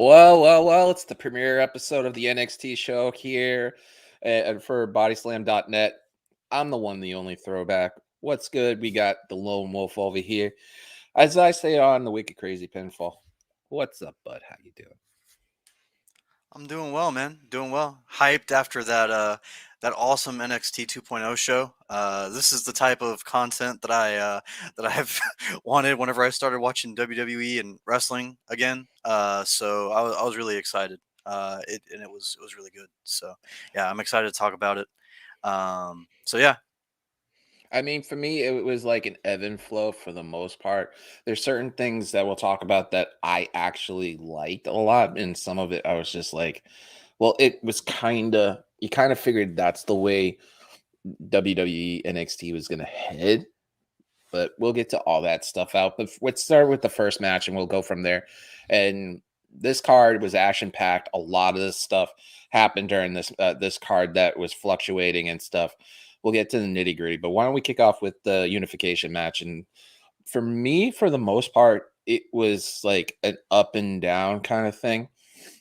Well, it's the premiere episode of the NXT show here for bodyslam.net. I'm the one, the only throwback. What's good? We got the lone wolf over here. As I say on the Wicked Crazy Pinfall. What's up, bud? How you doing? I'm doing well, man. Doing well. Hyped after that awesome NXT 2.0 show. This is the type of content that I've wanted whenever I started watching WWE and wrestling again. So I was really excited. It was really good. So yeah, I'm excited to talk about it. So yeah. I mean, for me, it was like an ebb and flow for the most part. There's certain things that we'll talk about that I actually liked a lot, and some of it I was just like, well, it was you kind of figured that's the way WWE NXT was going to head, but we'll get to all that stuff out. But let's start with the first match and we'll go from there. And this card was action packed. A lot of this stuff happened during this card that was fluctuating and stuff. We'll get to the nitty gritty, but why don't we kick off with the unification match? And for me, for the most part, it was like an up and down kind of thing.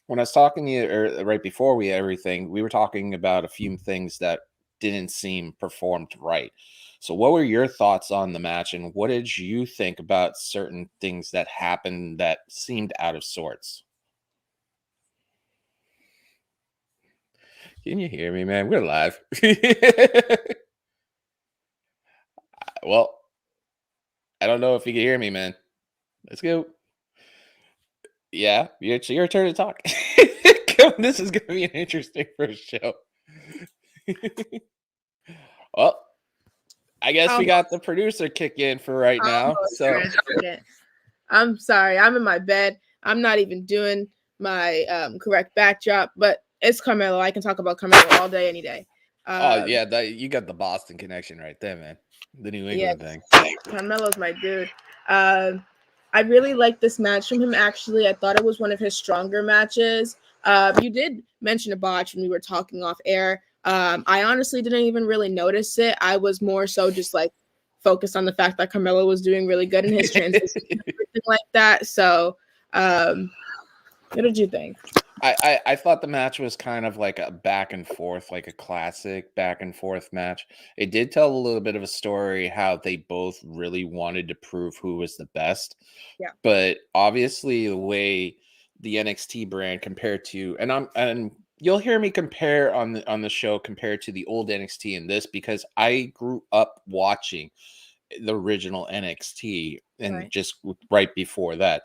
When I was talking to you right before we were talking about a few things that didn't seem performed right. So, what were your thoughts on the match, and what did you think about certain things that happened that seemed out of sorts? Can you hear me, man? We're live. Well, I don't know if you can hear me, man. Let's go. Yeah, it's your turn to talk. This is going to be an interesting first show. Well, I guess we got the producer kick in for right now. So I'm sorry, I'm in my bed. I'm not even doing my correct backdrop, but it's Carmelo. I can talk about Carmelo all day, any day. You got the Boston connection right there, man. The New England thing. Carmelo's my dude. I really liked this match from him, actually. I thought it was one of his stronger matches. You did mention a botch when we were talking off air. I honestly didn't even really notice it. I was more so just like focused on the fact that Carmelo was doing really good in his transition and everything like that. So what did you think? I thought the match was kind of like a back and forth, like a classic back and forth match. It did tell a little bit of a story how they both really wanted to prove who was the best. Yeah. But obviously the way the NXT brand compared to and you'll hear me compare on the show compared to the old NXT in this because I grew up watching the original NXT and just right before that.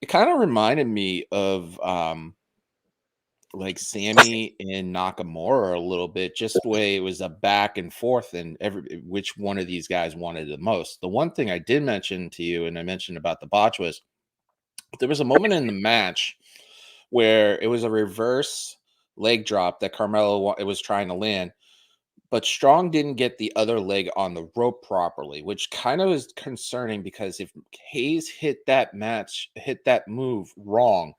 It kind of reminded me of like Sammy and Nakamura a little bit, just the way it was a back and forth and which one of these guys wanted the most. The one thing I did mention to you, and I mentioned about the botch, was there was a moment in the match where it was a reverse leg drop that Carmelo was trying to land, but Strong didn't get the other leg on the rope properly, which kind of is concerning because if Hayes hit that move wrong,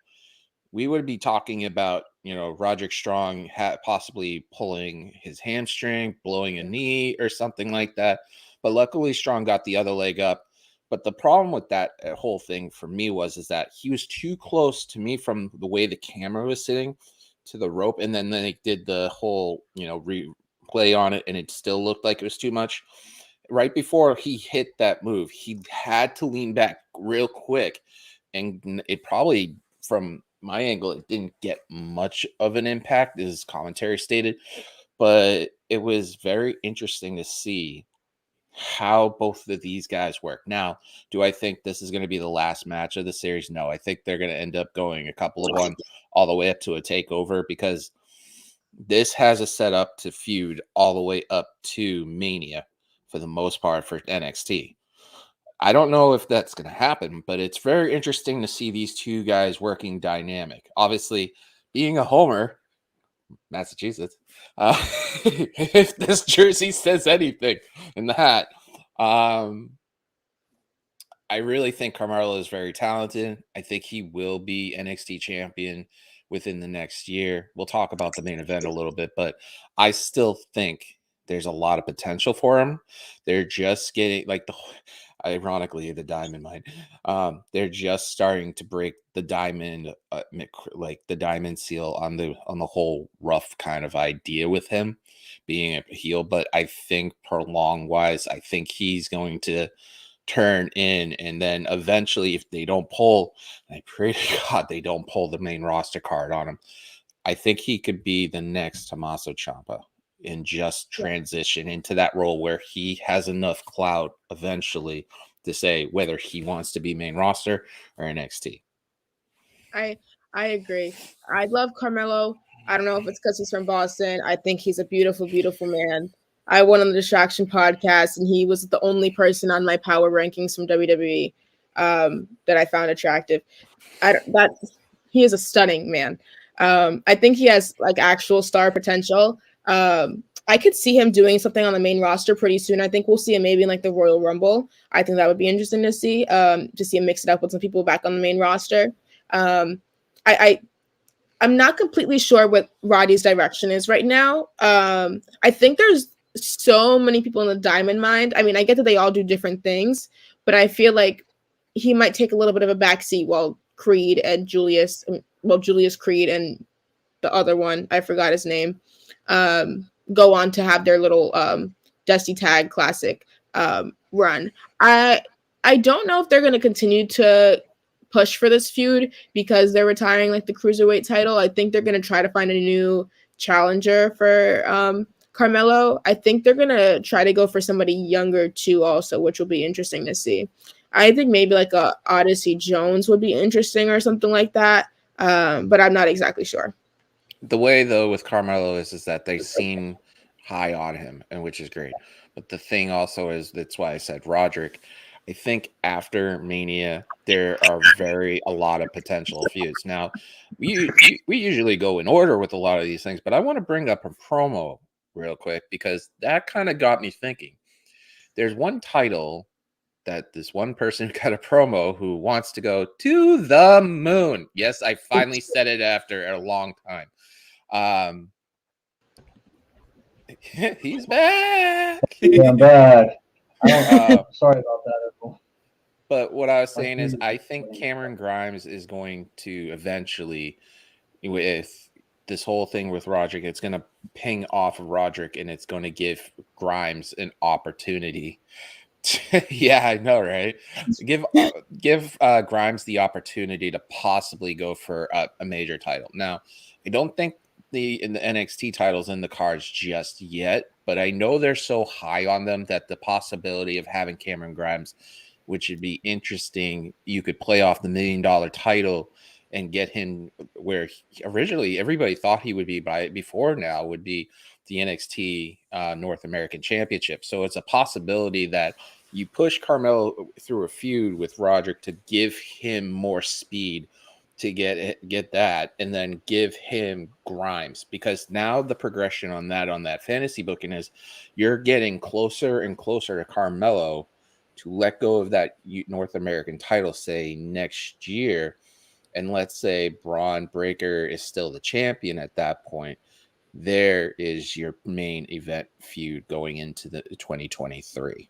we would be talking about, Roderick Strong possibly pulling his hamstring, blowing a knee or something like that. But luckily Strong got the other leg up. But the problem with that whole thing for me is that he was too close to me from the way the camera was sitting to the rope. And then they did the whole, replay on it and it still looked like it was too much. Right before he hit that move, he had to lean back real quick. And it probably, from my angle, it didn't get much of an impact, as commentary stated, but it was very interesting to see how both of these guys work. Now, do I think this is going to be the last match of the series? No, I think they're going to end up going a couple of them all the way up to a takeover because this has a setup to feud all the way up to Mania for the most part for NXT. I don't know if that's going to happen, but it's very interesting to see these two guys working dynamic. Obviously, being a homer, Massachusetts, if this jersey says anything in the hat, I really think Carmelo is very talented. I think he will be NXT champion within the next year. We'll talk about the main event a little bit, but I still think there's a lot of potential for him. They're just getting Ironically, the diamond mine. They're just starting to break the diamond, like the diamond seal on the whole rough kind of idea with him being a heel. But I think prolong wise, I think he's going to turn in, and then eventually, if they don't pull, I pray to God they don't pull the main roster card on him. I think he could be the next Tommaso Ciampa and just transition into that role where he has enough clout eventually to say whether he wants to be main roster or NXT. I agree. I love Carmelo. I don't know if it's because he's from Boston. I think he's a beautiful, beautiful man. I went on the Distraction podcast, and he was the only person on my power rankings from WWE that I found attractive. He is a stunning man. I think he has like actual star potential. I could see him doing something on the main roster pretty soon. I think we'll see him maybe in like the Royal Rumble. I think that would be interesting to see him mix it up with some people back on the main roster. I'm not completely sure what Roddy's direction is right now. I think there's so many people in the diamond mine. I mean, I get that they all do different things, but I feel like he might take a little bit of a backseat while Julius Creed and the other one, I forgot his name, go on to have their little Dusty Tag Classic run. I don't know if they're going to continue to push for this feud because they're retiring like the cruiserweight title. I think they're going to try to find a new challenger for Carmelo. I think they're going to try to go for somebody younger too also, which will be interesting to see. I think maybe like a Odyssey Jones would be interesting or something like that, but I'm not exactly sure. The way though with Carmelo is that they seem high on him, and which is great. But the thing also is, that's why I said Roderick. I think after Mania, there are a lot of potential feuds. Now, we usually go in order with a lot of these things, but I want to bring up a promo real quick because that kind of got me thinking. There's one title that this one person got a promo who wants to go to the moon. Yes, I finally said it after a long time. He's back. Yeah, I'm back. Sorry about that, everyone. But what I was saying is, I think Cameron Grimes is going to eventually, with this whole thing with Roderick, it's going to ping off of Roderick, and it's going to give Grimes an opportunity. Yeah, I know, right? Give Grimes the opportunity to possibly go for a major title. Now, I don't think the NXT titles in the cards just yet, but I know they're so high on them that the possibility of having Cameron Grimes, which would be interesting, you could play off the $1 million title and get him where originally everybody thought he would be before now would be the NXT North American Championship. So it's a possibility that you push Carmelo through a feud with Roderick to give him more speed to get that, and then give him Grimes, because now the progression on that fantasy booking is you're getting closer and closer to Carmelo to let go of that North American title, say next year. And let's say Braun Breaker is still the champion at that point. There is your main event feud going into the 2023.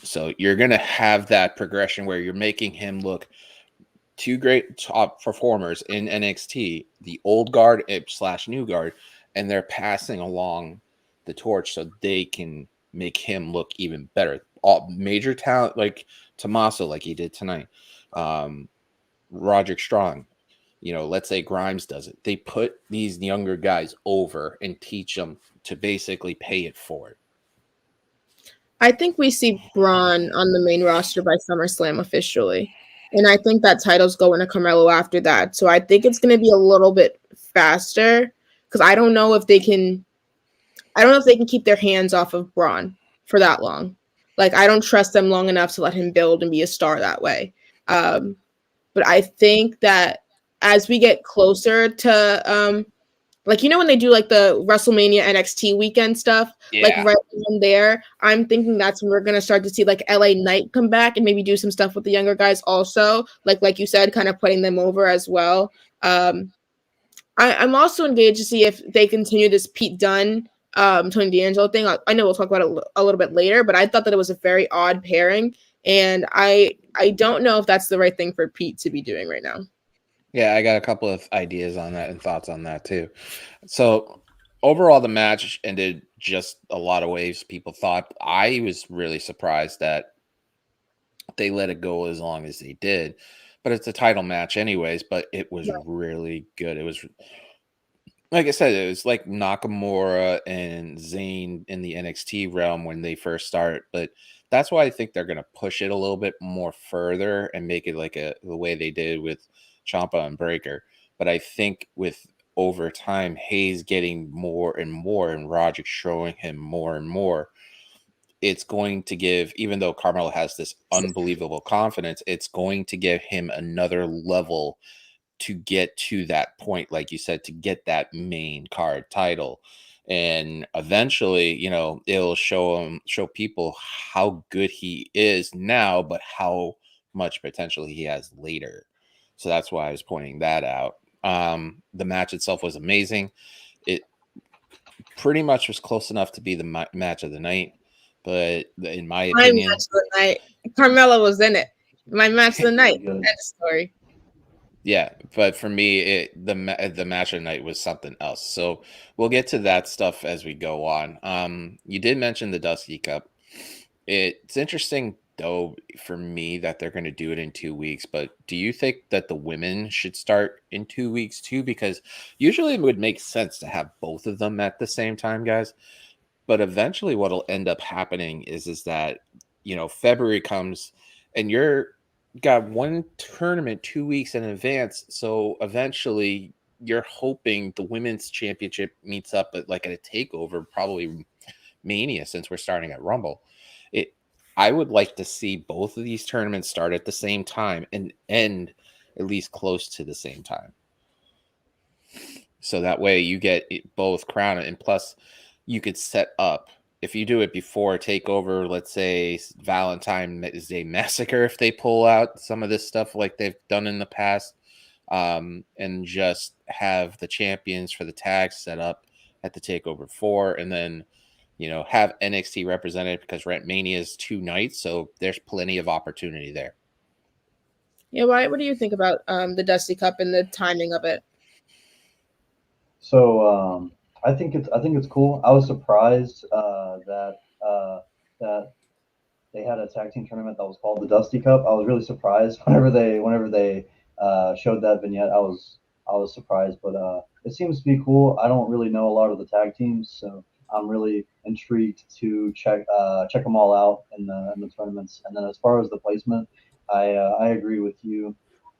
So you're going to have that progression where you're making him look two great top performers in NXT, the old guard / new guard, and they're passing along the torch so they can make him look even better. All major talent like Tommaso, like he did tonight, Roderick Strong, let's say Grimes does it. They put these younger guys over and teach them to basically pay it forward. I think we see Braun on the main roster by SummerSlam officially. And I think that title's going to Carmelo after that. So I think it's going to be a little bit faster because I don't know if they can keep their hands off of Braun for that long. Like, I don't trust them long enough to let him build and be a star that way. But I think that as we get closer to, when they do like the WrestleMania NXT weekend stuff, like right in there, I'm thinking that's when we're going to start to see like LA Knight come back and maybe do some stuff with the younger guys also. Like you said, kind of putting them over as well. I'm also engaged to see if they continue this Pete Dunne, Tony D'Angelo thing. I know we'll talk about it a little bit later, but I thought that it was a very odd pairing And I don't know if that's the right thing for Pete to be doing right now. Yeah, I got a couple of ideas on that and thoughts on that too. So overall, the match ended just a lot of ways people thought. I was really surprised that they let it go as long as they did. But it's a title match anyways, but it was really good. It was, like I said, it was like Nakamura and Zayn in the NXT realm when they first start. But that's why I think they're going to push it a little bit more further and make it like the way they did with Champa and Breaker. But I think with over time, Hayes getting more and more and Roderick showing him more and more, it's going to give, even though Carmelo has this unbelievable confidence, it's going to give him another level to get to that point, like you said, to get that main card title. And eventually, it'll show people how good he is now, but how much potential he has later. So that's why I was pointing that out. The match itself was amazing. It pretty much was close enough to be the match of the night, but in my opinion, match of the night. Carmella was in it. My match of the night. Good. That's the story. Yeah, but for me, the match of the night was something else. So we'll get to that stuff as we go on. You did mention the Dusty Cup. It's interesting though for me that they're going to do it in 2 weeks. But do you think that the women should start in 2 weeks too? Because usually it would make sense to have both of them at the same time, guys. But eventually, what'll end up happening is that February comes and you're got one tournament 2 weeks in advance. So eventually you're hoping the women's championship meets up at a takeover, probably Mania, since we're starting at Rumble. I would like to see both of these tournaments start at the same time and end at least close to the same time. So that way you get both crowned, and plus you could set up, if you do it before takeover, let's say Valentine's Day Massacre, if they pull out some of this stuff like they've done in the past, and just have the champions for the tags set up at the takeover 4, and then have NXT represented, because Rent Mania is 2 nights, so there's plenty of opportunity there. Yeah, Wyatt, what do you think about the Dusty Cup and the timing of it? So I think it's cool. I was surprised that they had a tag team tournament that was called the Dusty Cup. I was really surprised whenever they showed that vignette. I was surprised, but it seems to be cool. I don't really know a lot of the tag teams, so I'm really intrigued to check them all out in the tournaments. And then as far as the placement, I agree with you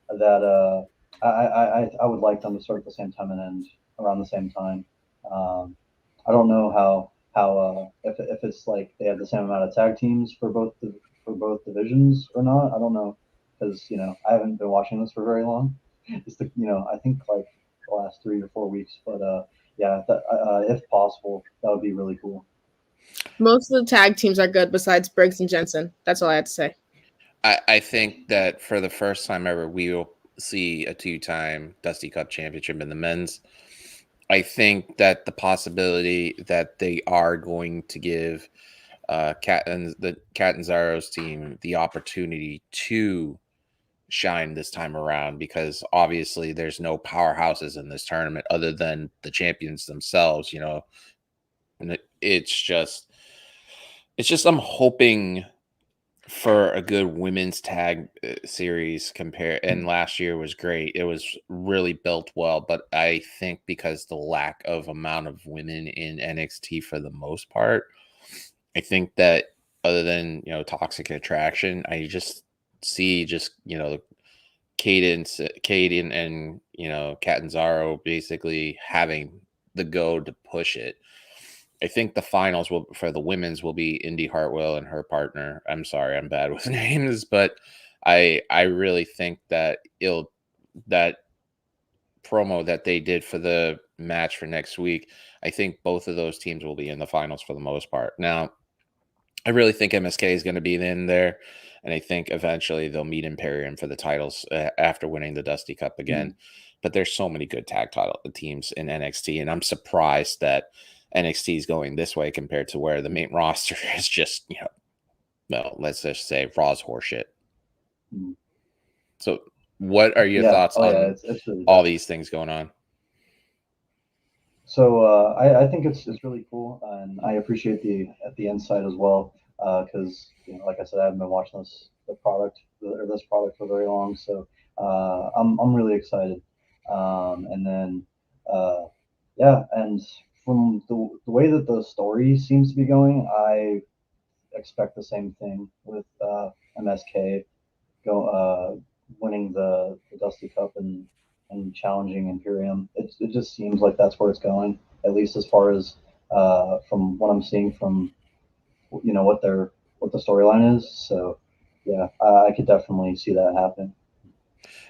that I would like them to start at the same time and end around the same time. I don't know how if it's like they have the same amount of tag teams for both divisions or not. I don't know, because I haven't been watching this for very long. Just I think like the last 3 or 4 weeks. But yeah, if possible, that would be really cool. Most of the tag teams are good besides Briggs and Jensen. That's all I have to say. I think that for the first time ever, we will see a 2-time Dusty Cup championship in the men's. I think that the possibility that they are going to give the Catanzaro's team the opportunity to shine this time around, because obviously there's no powerhouses in this tournament other than the champions themselves, and it's just I'm hoping for a good women's tag series and last year was great. It was really built well, but I think because the lack of amount of women in NXT for the most part, I think that other than Toxic Attraction, I just see Caden and Catanzaro basically having the go to push it. I think the finals for the women's will be Indy Hartwell and her partner. I'm sorry, I'm bad with names, but I really think that that promo that they did for the match for next week, I think both of those teams will be in the finals for the most part. Now, I really think MSK is going to be in there, and I think eventually they'll meet Imperium for the titles after winning the Dusty Cup again. But there's so many good tag title teams in NXT, and I'm surprised that NXT is going this way compared to where the main roster is just well, let's just say Raw's horseshit. Mm. So, what are your Yeah. thoughts Oh, on yeah. It's really all bad. these things going on? So I think it's really cool, and I appreciate the insight as well, because like I said, I haven't been watching this product for very long, so I'm really excited. And then uh, yeah, and from the way that the story seems to be going, I expect the same thing with MSK winning the Dusty Cup and challenging Imperium. It just seems like that's where it's going, at least as far as from what I'm seeing from what the storyline is. So yeah, I could definitely see that happening.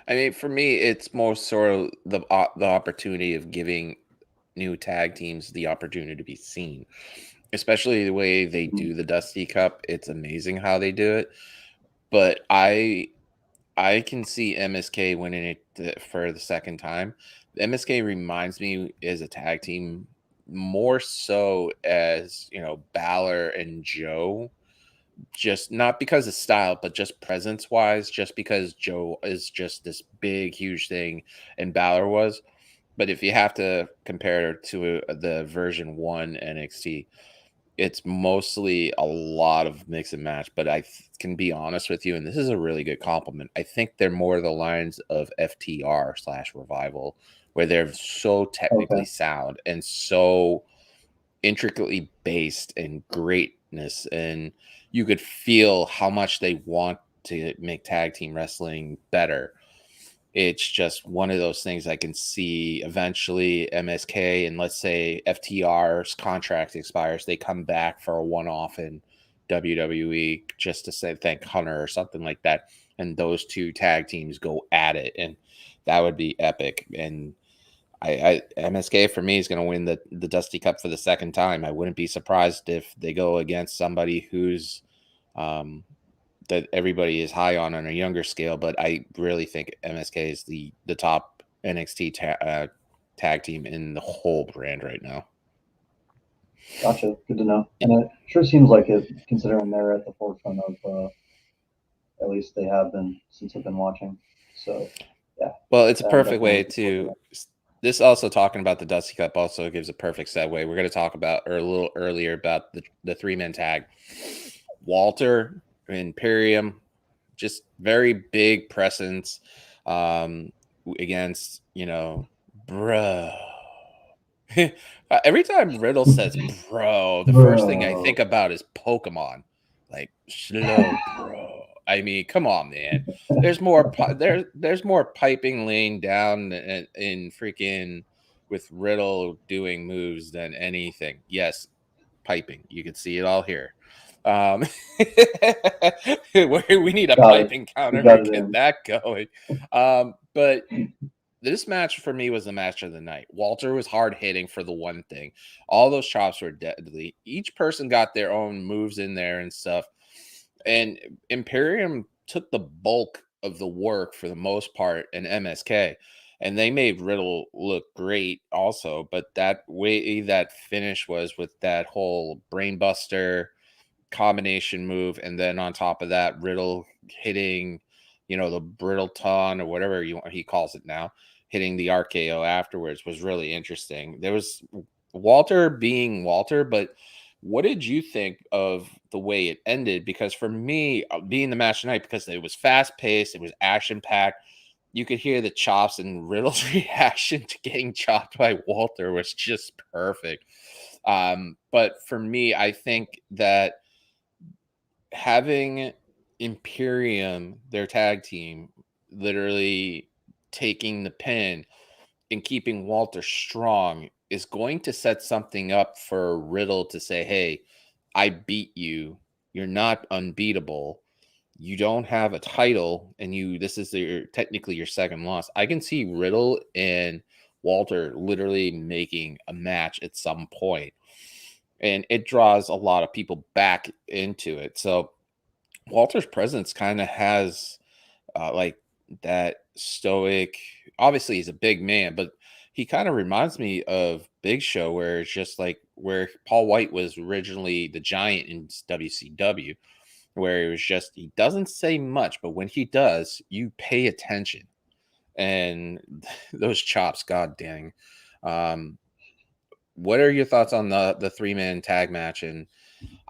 I mean, for me, it's more sort of the opportunity of giving new tag teams the opportunity to be seen, especially the way they Mhm. do the Dusty Cup. It's amazing how they do it. But I can see MSK winning it for the second time. MSK reminds me as a tag team more so as, Balor and Joe, just not because of style, but just presence wise, just because Joe is just this big, huge thing and Balor was. But if you have to compare to the version 1 NXT, it's mostly a lot of mix and match, but can be honest with you, and this is a really good compliment. I think they're more the lines of FTR/Revival, where they're so technically Okay, sound and so intricately based in greatness, and you could feel how much they want to make tag team wrestling better. It's just one of those things I can see eventually MSK, and let's say FTR's contract expires, they come back for a one-off in WWE just to say thank Hunter or something like that. And those two tag teams go at it. And that would be epic. And MSK for me is going to win the Dusty Cup for the second time. I wouldn't be surprised if they go against somebody who's um, that everybody is high on a younger scale, but I really think MSK is the top NXT tag team in the whole brand right now. gotcha. Good to know. And it sure seems like it, considering they're at the forefront of at least they have been since I've been watching. So yeah, Well, it's a I'm perfect definitely way looking forward to to that. this also talking about the Dusty Cup also gives a perfect segue. We're going to talk about or a little earlier about the three-man tag. Walter, Imperium, just very big presence against, bro. Every time Riddle says bro, the first thing I think Bro. about is Pokemon. Like slow, bro. I mean, come on, man. There's more piping laying down in freaking with Riddle doing moves than anything. Yes, piping. You can see it all here. Um, we need a Got it. piping We counter to got it get in. that going. But this match for me was the match of the night. Walter was hard hitting for the one thing. All those chops were deadly. Each person got their own moves in there and stuff. And Imperium took the bulk of the work for the most part in MSK. And they made Riddle look great also. But that way that finish was with that whole brainbuster combination move. And then on top of that, Riddle hitting, the Brittleton or whatever he calls it now, hitting the RKO afterwards was really interesting. There was Walter being Walter, but what did you think of the way it ended? Because for me, being the match tonight, because it was fast paced, it was action packed. You could hear the chops, and Riddle's reaction to getting chopped by Walter was just perfect. But for me, I think that having Imperium, their tag team, literally taking the pin and keeping Walter strong is going to set something up for Riddle to say, hey, I beat you. You're not unbeatable. You don't have a title, and this is technically your second loss. I can see Riddle and Walter literally making a match at some point, and it draws a lot of people back into it. So Walter's presence kind of has like that stoic. Obviously, he's a big man, but he kind of reminds me of Big Show, where it's just like where Paul White was originally the Giant in WCW, where it was just he doesn't say much, but when he does, you pay attention. And those chops, god dang. What are your thoughts on the 3-man tag match? And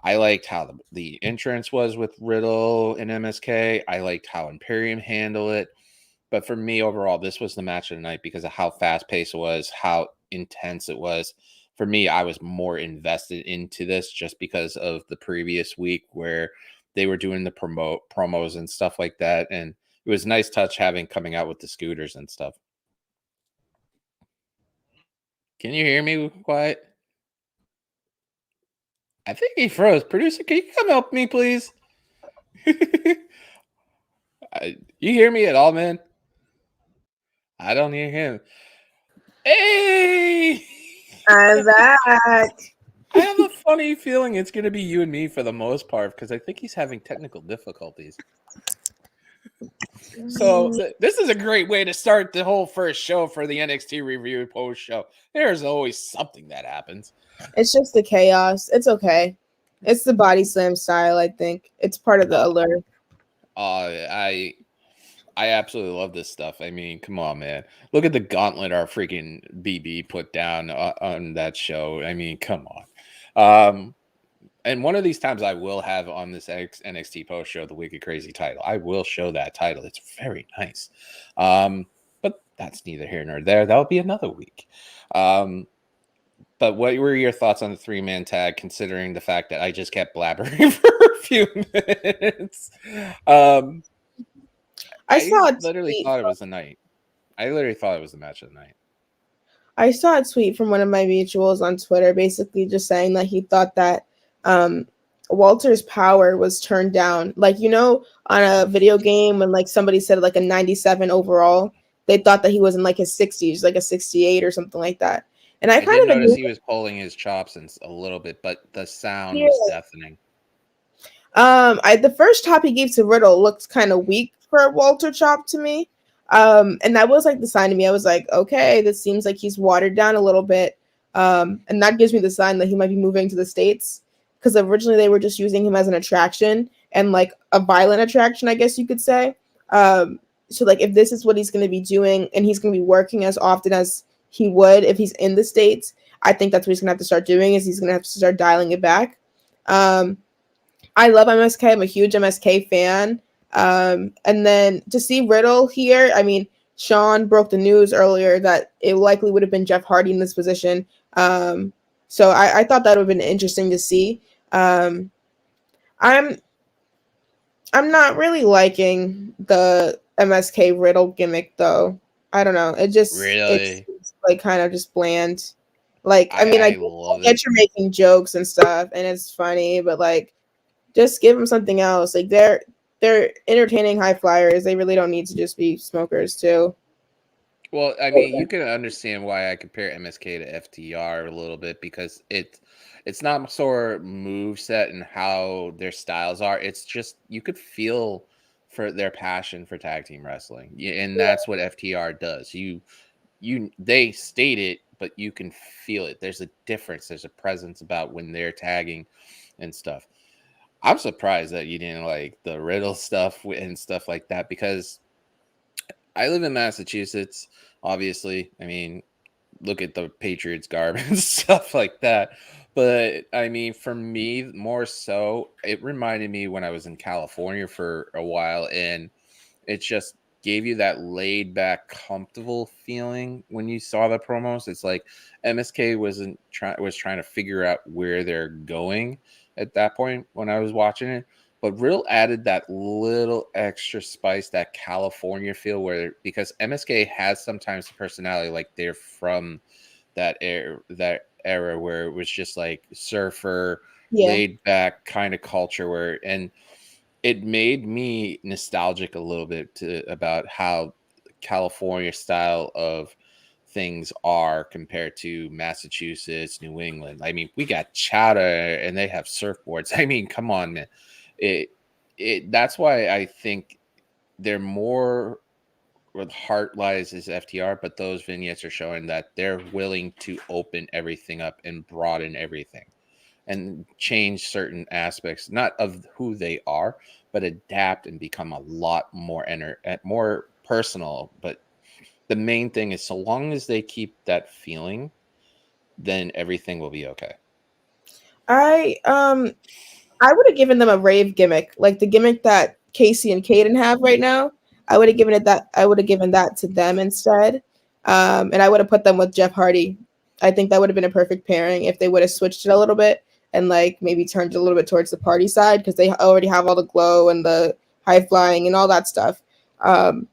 I liked how the entrance was with Riddle and MSK. I liked how Imperium handled it. But for me, overall, this was the match of the night because of how fast paced it was, how intense it was. For me, I was more invested into this just because of the previous week where they were doing the promos and stuff like that. And it was a nice touch having coming out with the scooters and stuff. Can you hear me quiet? I think he froze. Producer, can you come help me, please? You hear me at all, man? I don't hear him. Hey! I'm back. I have a funny feeling it's going to be you and me for the most part because I think he's having technical difficulties. So this is a great way to start the whole first show for the NXT review post show. There's always something that happens. It's just the chaos. It's okay. It's the body slam style, I think. It's part of the allure. I absolutely love this stuff. I mean, come on, man. Look at the gauntlet our freaking BB put down on that show. I mean, come on. And one of these times I will have on this NXT post show the Wicked Crazy title. I will show that title. It's very nice. But that's neither here nor there. That'll be another week. But what were your thoughts on the 3-man tag, considering the fact that I just kept blabbering for a few minutes? I literally thought it was the night. I literally thought it was the match of the night. I saw a tweet from one of my mutuals on Twitter, basically just saying that he thought that Walter's power was turned down. Like, you know, on a video game when like somebody said like a 97 overall, they thought that he was in like his 60s, like a 68 or something like that. And I kind of noticed he was pulling his chops a little bit, but the sound was deafening. The first chop he gave to Riddle looked kind of weak for a Walter chop to me. And that was like the sign to me. I was like, okay, this seems like he's watered down a little bit. And that gives me the sign that he might be moving to the States, because originally they were just using him as an attraction and like a violent attraction, I guess you could say. So like if this is what he's going to be doing and he's going to be working as often as he would if he's in the States, I think that's what he's going to have to start doing, is he's going to have to start dialing it back. I love MSK. I'm a huge MSK fan. And then to see Riddle here, I mean, Sean broke the news earlier that it likely would have been Jeff Hardy in this position. So I thought that would have been interesting to see. I'm not really liking the MSK Riddle gimmick though. I don't know. It just it's like kind of just bland. Like I mean, I get you're making jokes and stuff, and it's funny, but like, just give them something else. Like they're entertaining high flyers. They really don't need to just be smokers too. Well, I mean, you can understand why I compare MSK to FTR a little bit, because it's not sort of moveset and how their styles are. It's just you could feel for their passion for tag team wrestling, and that's what FTR does. They state it, but you can feel it. There's a difference. There's a presence about when they're tagging and stuff. I'm surprised that you didn't like the Riddle stuff and stuff like that, because I live in Massachusetts, obviously. I mean, look at the Patriots garb and stuff like that. But I mean, for me, more so, it reminded me when I was in California for a while, and it just gave you that laid back, comfortable feeling when you saw the promos. It's like MSK was trying to figure out where they're going at that point when I was watching it. But Riddle added that little extra spice, that California feel, because MSK has sometimes the personality like they're from that era where it was just like surfer, laid back kind of culture and it made me nostalgic a little bit about how California style of things are compared to Massachusetts, New England. I mean, we got chowder and they have surfboards. I mean, come on, man. That's why I think they're more where the heart lies is FTR, but those vignettes are showing that they're willing to open everything up and broaden everything. and change certain aspects, not of who they are, but adapt and become a lot more more personal. But the main thing is, so long as they keep that feeling, then everything will be okay. I would have given them a rave gimmick, like the gimmick that Casey and Caden have right now. I would have given it that. I would have given that to them instead, and I would have put them with Jeff Hardy. I think that would have been a perfect pairing if they would have switched it a little bit and like maybe turned it a little bit towards the party side because they already have all the glow and the high flying and all that stuff. Um,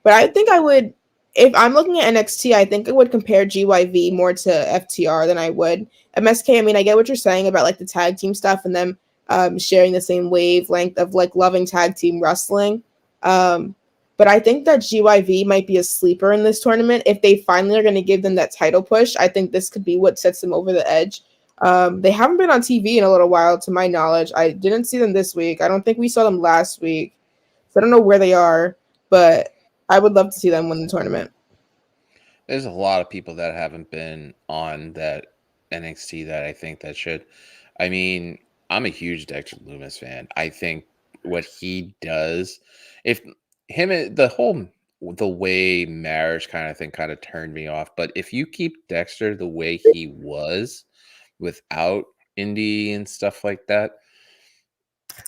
but I think I would, if I'm looking at NXT, I think I would compare GYV more to FTR than I would MSK. I mean, I get what you're saying about like the tag team stuff and them sharing the same wavelength of like loving tag team wrestling. But I think that GYV might be a sleeper in this tournament. If they finally are going to give them that title push, I think this could be what sets them over the edge. They haven't been on TV in a little while, to my knowledge. I didn't see them this week. I don't think we saw them last week. So I don't know where they are, but I would love to see them win the tournament. There's a lot of people that haven't been on that NXT that I think that should. I mean, I'm a huge Dexter Lumis fan. I think what he does, if him, the way marriage kind of thing kind of turned me off. But if you keep Dexter the way he was without Indy and stuff like that,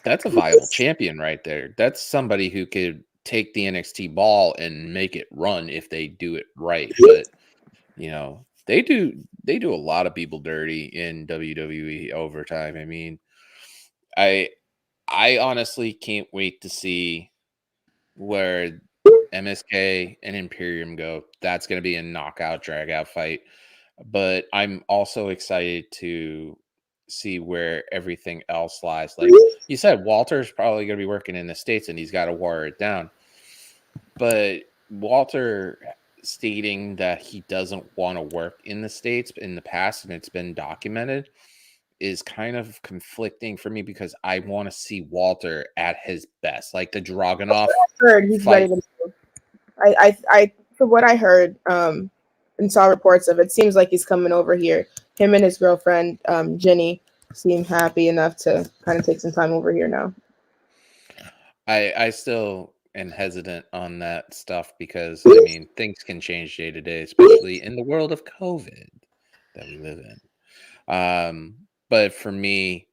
that's a viable champion right there. That's somebody who could take the NXT ball and make it run if they do it right. But they do a lot of people dirty in WWE overtime. I mean, I honestly can't wait to see where MSK and Imperium go. That's going to be a knockout drag out fight. But I'm also excited to see where everything else lies. Like you said, Walter's probably going to be working in the States and he's got to wire it down. But Walter stating that he doesn't want to work in the States in the past, and it's been documented, is kind of conflicting for me because I want to see Walter at his best, like the Dragunov Heard he's fight. ready to move. I from what I heard, and saw reports of it, seems like he's coming over here. Him and his girlfriend, Jenny, seem happy enough to kind of take some time over here now. I still am hesitant on that stuff because I mean things can change day to day, especially in the world of COVID that we live in. But for me,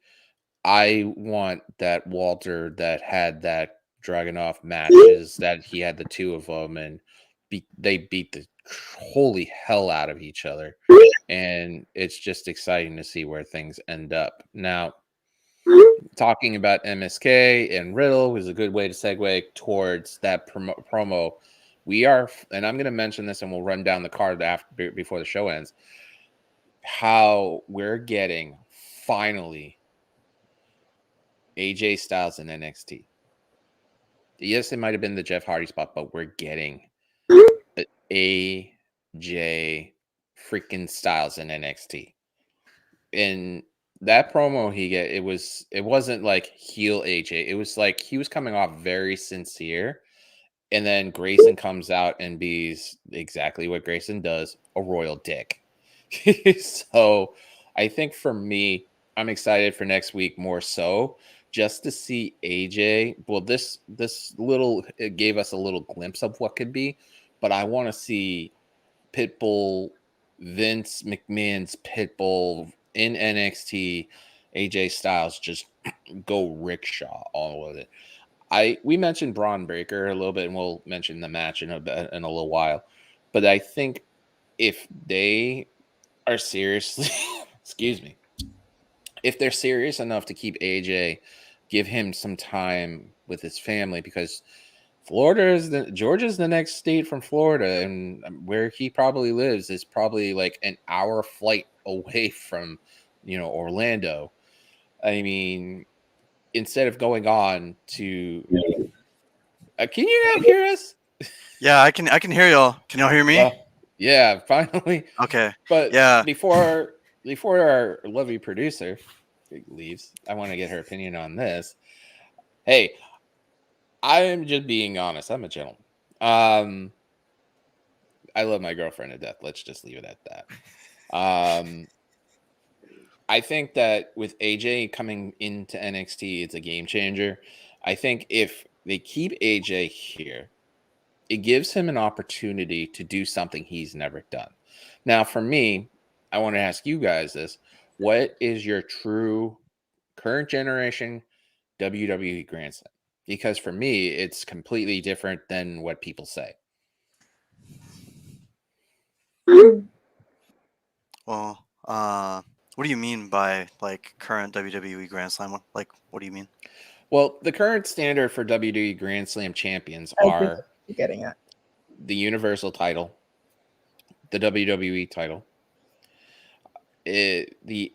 I want that Walter that had that Dragunov matches that he had the two of them and they beat the holy hell out of each other, and it's just exciting to see where things end up. Now, talking about MSK and Riddle is a good way to segue towards that promo. We are, and I'm going to mention this, and we'll run down the card before the show ends. How we're getting finally AJ Styles in NXT. Yes, it might have been the Jeff Hardy spot, but we're getting AJ freaking Styles in NXT. And that promo it wasn't like heel AJ. It was like he was coming off very sincere. And then Grayson comes out and be's exactly what Grayson does, a royal dick. So I think for me, I'm excited for next week more so just to see AJ. Well, this little, it gave us a little glimpse of what could be, but I want to see Pitbull, Vince McMahon's Pitbull in NXT, AJ Styles just go rickshaw all with it. We mentioned Braun Breaker a little bit, and we'll mention the match in a little while. But I think if they are seriously, excuse me, if they're serious enough to keep AJ, give him some time with his family, because Georgia's the next state from Florida, and where he probably lives is probably like an hour flight away from, Orlando. I mean, instead of going on to, can you now hear us? Yeah, I can hear y'all. Can y'all hear me? Well, yeah, finally. Okay. But yeah, before our lovely producer leaves, I want to get her opinion on this. Hey, I am just being honest. I'm a gentleman. I love my girlfriend to death. Let's just leave it at that. I think that with AJ coming into NXT, it's a game changer. I think if they keep AJ here, it gives him an opportunity to do something he's never done. Now, for me, I want to ask you guys this. What is your true current generation WWE Grand Slam? Because for me, it's completely different than what people say. Well, what do you mean by like current WWE Grand Slam? Like, what do you mean? Well, the current standard for WWE Grand Slam champions I think are you're getting at. the Universal title, the WWE title, the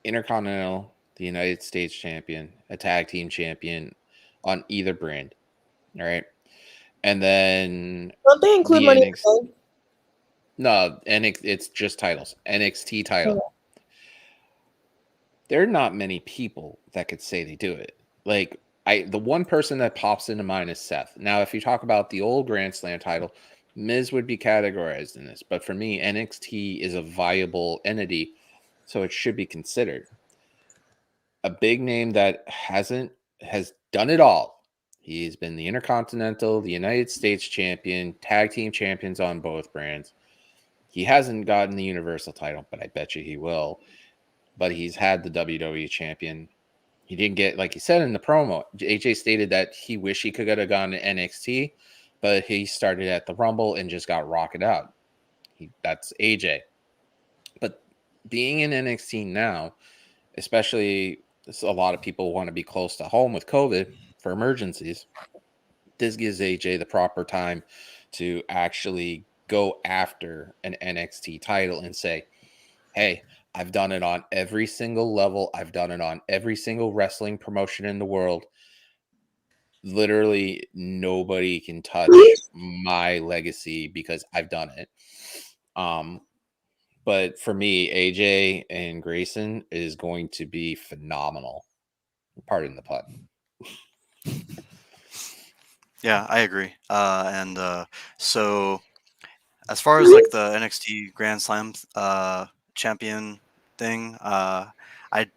Intercontinental, the United States champion, a tag team champion on either brand. All right. And then Don't they include the Money in the NXT. Bank? No, it's just titles. NXT title. Okay. There are not many people that could say they do it. Like the one person that pops into mind is Seth. Now, if you talk about the old Grand Slam title, Miz would be categorized in this. But for me, NXT is a viable entity, so it should be considered. A big name that has done it all. He's been the Intercontinental, the United States champion, tag team champions on both brands. He hasn't gotten the Universal title, but I bet you he will. But he's had the WWE champion. He didn't get, like he said in the promo, AJ stated that he wished he could have gone to NXT, but he started at the Rumble and just got rocketed out. That's AJ. But being in NXT now, especially a lot of people want to be close to home with COVID for emergencies. This gives AJ the proper time to actually go after an NXT title and say, hey, I've done it on every single level. I've done it on every single wrestling promotion in the world. Literally nobody can touch my legacy because I've done it. But for me, AJ and Grayson is going to be phenomenal. Pardon the pun. Yeah, I agree. So as far as like the NXT Grand Slam champion thing, I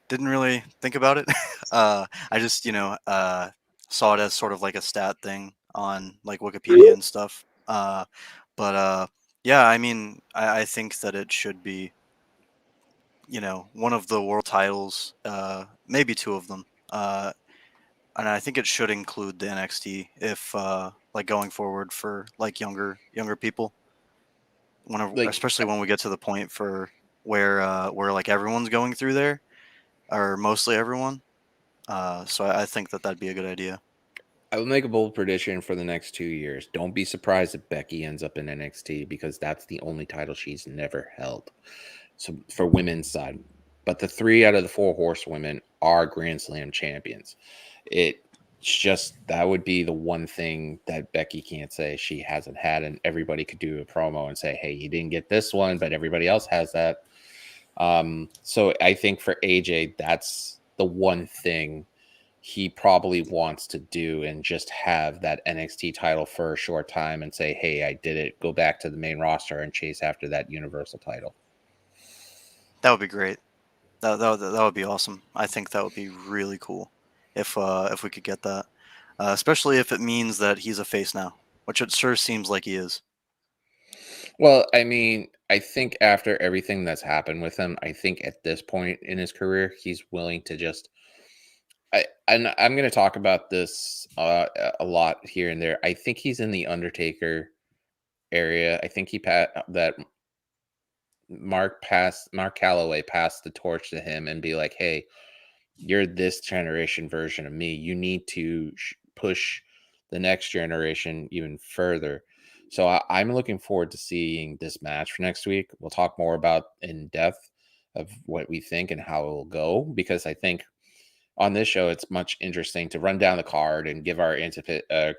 didn't really think about it. I just saw it as sort of like a stat thing on like Wikipedia and stuff. But yeah, I mean, I think that it should be one of the world titles, maybe two of them. And I think it should include the NXT if like going forward for like younger people. Whenever, Like, especially when we get to the point for where like everyone's going through there, or mostly everyone. So I think that that'd be a good idea. I will make a bold prediction for the next 2 years. Don't be surprised if Becky ends up in NXT because that's the only title she's never held. So for women's side, but the 3 out of the 4 horsewomen are Grand Slam champions. It's just that would be the one thing that Becky can't say she hasn't had, and everybody could do a promo and say, "Hey, you didn't get this one, but everybody else has that." So I think for AJ, that's the one thing he probably wants to do, and just have that NXT title for a short time and say, "Hey, I did it." Go back to the main roster and chase after that Universal title. That would be great. That would be awesome. I think that would be really cool if we could get that, especially if it means that he's a face now, which it sure seems like he is. Well, I mean, I think after everything that's happened with him, I think at this point in his career, he's willing to just. I'm going to talk about this a lot here and there. I think he's in the Undertaker area. I think that Mark Calloway passed the torch to him and be like, "Hey, you're this generation version of me. You need to push the next generation even further." So I'm looking forward to seeing this match for next week. We'll talk more about in depth of what we think and how it will go, because I think on this show it's much interesting to run down the card and give our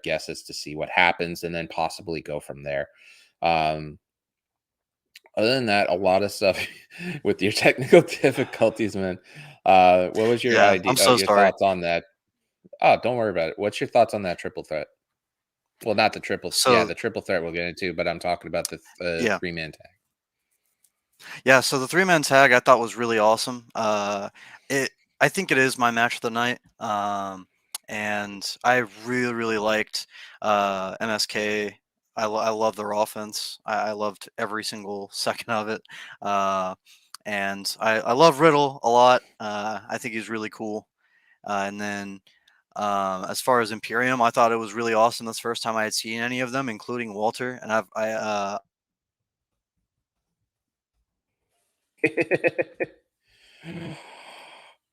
guesses to see what happens and then possibly go from there. Other than that, a lot of stuff with your technical difficulties, man. What was your Yeah, idea? I'm so Your sorry. thoughts on that? Oh, don't worry about it. What's your thoughts on that triple threat? Well, not the triple. Yeah, So the triple threat we'll get into, but I'm talking about the yeah, 3-man tag. Yeah, so the 3-man tag I thought was really awesome. I think it is my match of the night. And I really liked MSK. I love their offense. I loved every single second of it. And I love Riddle a lot. I think he's really cool. And then as far as Imperium, I thought it was really awesome. That's the first time I had seen any of them, including Walter. And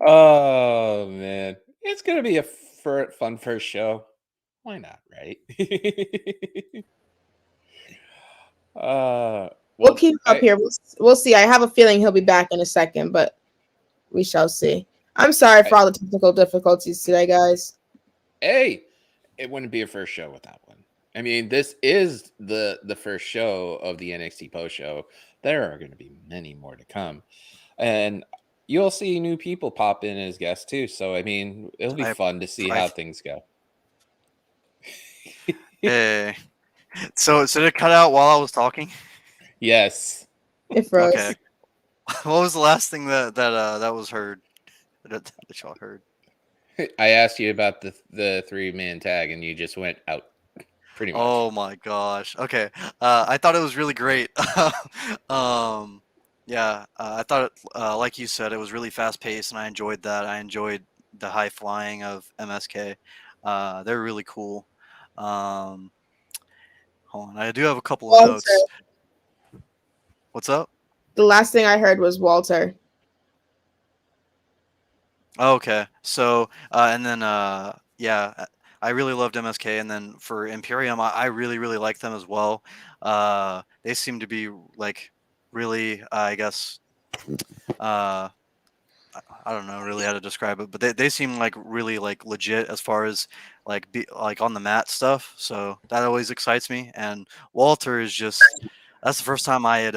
Oh man, it's gonna be a fun first show. Why not, right? We'll Well, keep him up here. We'll see. I have a feeling he'll be back in a second, but we shall see. I'm sorry for all the technical difficulties today, guys. hey, it wouldn't be a first show without one. I mean, this is the first show of the NXT post show. There are going to be many more to come, and you'll see new people pop in as guests too. So, I mean, it'll be fun to see how things go. Hey, so did it cut out while I was talking? Yes. It froze. Okay. What was the last thing that was heard? That y'all heard? I asked you about the 3-man tag, and you just went out. Pretty much. Oh my gosh. Okay. I thought it was really great. Yeah. I thought, like you said, it was really fast paced, and I enjoyed that. I enjoyed the high flying of MSK. They're really cool. Hold on. I do have a couple of notes. What's up? The last thing I heard was Walter. Okay. So, and then, yeah, I really loved MSK. And then for Imperium, I really, really like them as well. They seem to be like really, I guess, I don't know really how to describe it, but they seem like really like legit as far as like like on the mat stuff. So that always excites me. And Walter is just, that's the first time I had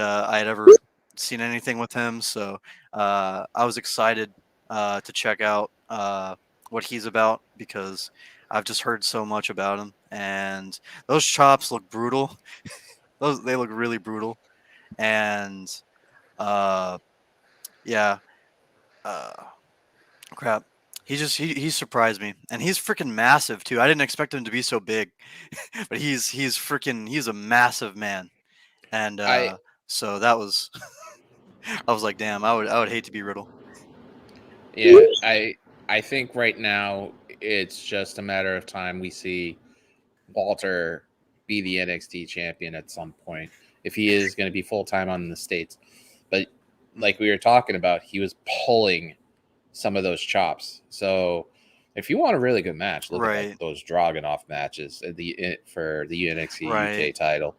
ever seen anything with him. So I was excited to check out what he's about, because I've just heard so much about him, and those chops look brutal. They look really brutal, and yeah, crap. He surprised me, and he's freaking massive too. I didn't expect him to be so big, but he's a massive man, and so that was I was like, damn, I would hate to be Riddle. Yeah, I think right now it's just a matter of time we see Walter be the NXT champion at some point, if he is going to be full time on the States. But like we were talking about, he was pulling some of those chops. So if you want a really good match, look at those Dragunov matches for the NXT UK title.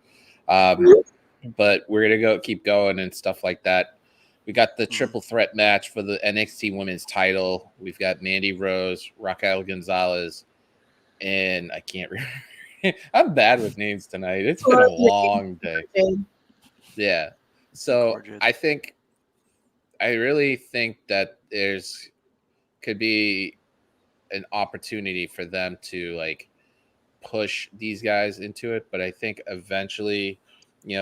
But we're gonna keep going and stuff like that. We got the triple threat match for the NXT Women's title. We've got Mandy Rose, Raquel Gonzalez, and I can't remember. I'm bad with names tonight. It's been a long day. Yeah. So I really think that could be an opportunity for them to like push these guys into it. But I think eventually,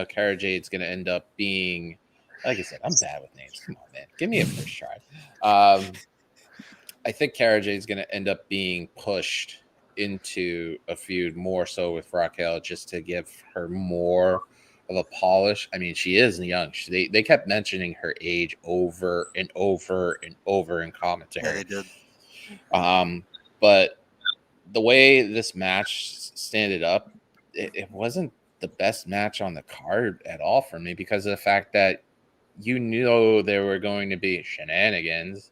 Cara Jade's going to end up being, like I said, I'm bad with names. Come on, man. Give me a first try. I think Cara Jade's going to end up being pushed into a feud more so with Raquel, just to give her more of a polish. I mean, she is young. They kept mentioning her age over and over and over in commentary. Yeah, they did. But the way this match standed up, it wasn't the best match on the card at all for me, because of the fact that there were going to be shenanigans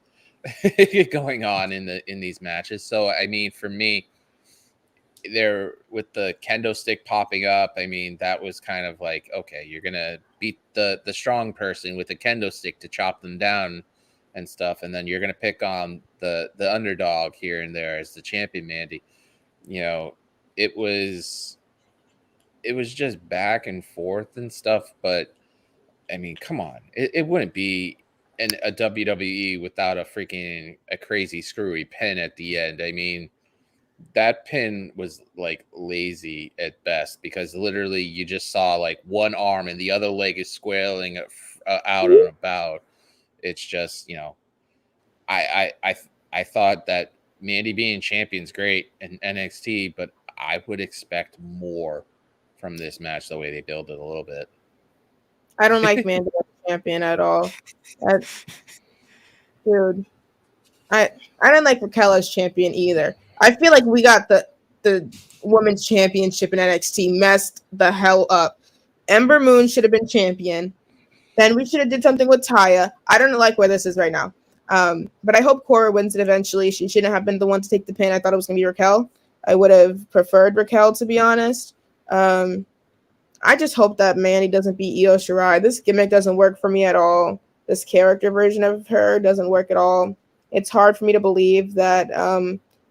going on in these matches. So I mean, for me, there with the kendo stick popping up, I mean, that was kind of like, okay, you're gonna beat the strong person with a kendo stick to chop them down and stuff, and then you're gonna pick on the underdog here and there as the champion, Mandy. It was just back and forth and stuff. But I mean, come on, it wouldn't be a WWE without a crazy screwy pin at the end. I mean, that pin was like lazy at best, because literally you just saw like one arm and the other leg is squaring out and about. It's just, I thought that Mandy being champion's great in NXT, but I would expect more from this match the way they build it a little bit. I don't like Mandy as a champion at all. Dude, I didn't like Raquel as champion either. I feel like we got the women's championship in NXT messed the hell up. Ember Moon should have been champion. Then we should have did something with Taya. I don't like where this is right now. But I hope Cora wins it eventually. She shouldn't have been the one to take the pin. I thought it was going to be Raquel. I would have preferred Raquel, to be honest. I just hope that Mandy doesn't beat Io Shirai. This gimmick doesn't work for me at all. This character version of her doesn't work at all. It's hard for me to believe that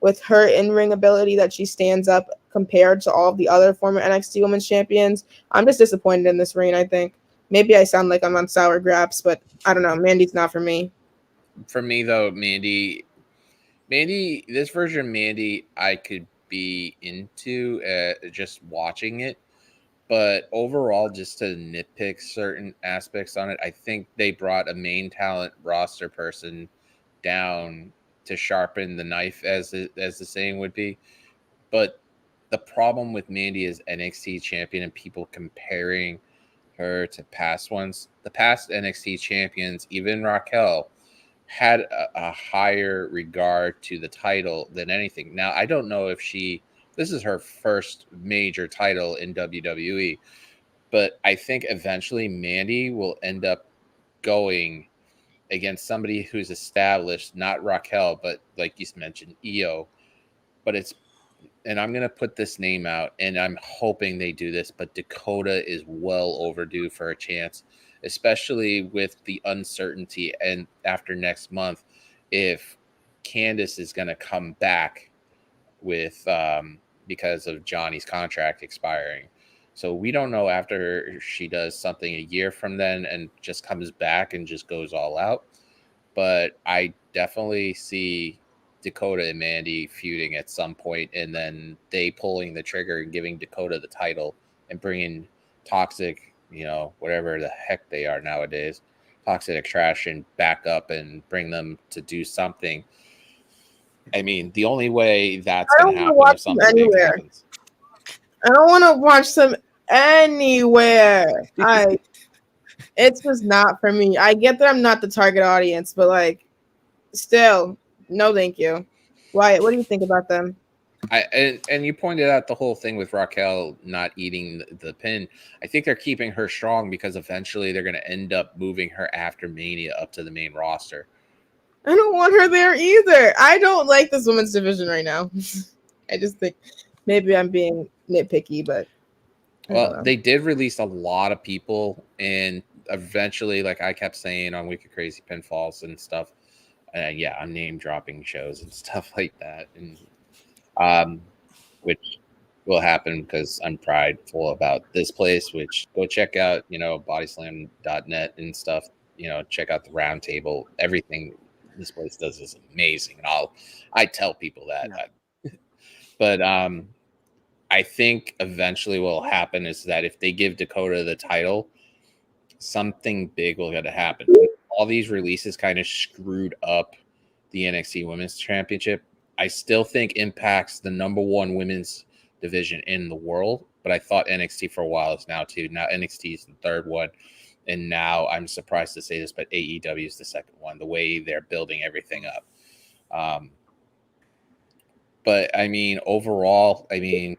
with her in-ring ability that she stands up compared to all of the other former NXT Women's Champions. I'm just disappointed in this reign, I think. Maybe I sound like I'm on sour grapes, but I don't know. Mandy's not for me. For me, though, Mandy, this version of Mandy, I could be into just watching it. But overall, just to nitpick certain aspects on it, I think they brought a main talent roster person down to sharpen the knife, as the saying would be. But the problem with Mandy as NXT champion and people comparing her to past ones, the past NXT champions, even Raquel, had a higher regard to the title than anything. Now, I don't know if this is her first major title in WWE, but I think eventually Mandy will end up going against somebody who's established, not Raquel, but like you mentioned, Io. And I'm going to put this name out, and I'm hoping they do this, but Dakota is well overdue for a chance, especially with the uncertainty and after next month, if Candice is going to come back with because of Johnny's contract expiring. So we don't know after she does something a year from then and just comes back and just goes all out. But I definitely see Dakota and Mandy feuding at some point, and then they pulling the trigger and giving Dakota the title and bringing Toxic, whatever the heck they are nowadays, Toxic Attraction back up and bring them to do something. I mean, the only way that's going to happen if something big happens. I don't want to watch them anywhere. It's just not for me. I get that I'm not the target audience, but still, no, thank you. Wyatt, what do you think about them? And you pointed out the whole thing with Raquel not eating the pin. I think they're keeping her strong because eventually they're going to end up moving her after Mania up to the main roster. I don't want her there either. I don't like this women's division right now. I just think maybe I'm being nitpicky, but well, they did release a lot of people, and eventually, like I kept saying on Week of Crazy Pinfalls and stuff, I'm name dropping shows and stuff like that, and which will happen because I'm prideful about this place. Which go check out, bodyslam.net and stuff. Check out the roundtable. Everything this place does is amazing, and I tell people that. Yeah. But I think eventually what will happen is that if they give Dakota the title, something big will gotta happen. All these releases kind of screwed up the NXT Women's Championship. I still think Impact's the number one women's division in the world, but I thought NXT for a while is now too. Now NXT is the third one, and now I'm surprised to say this, but AEW is the second one, the way they're building everything up. But I mean, overall, the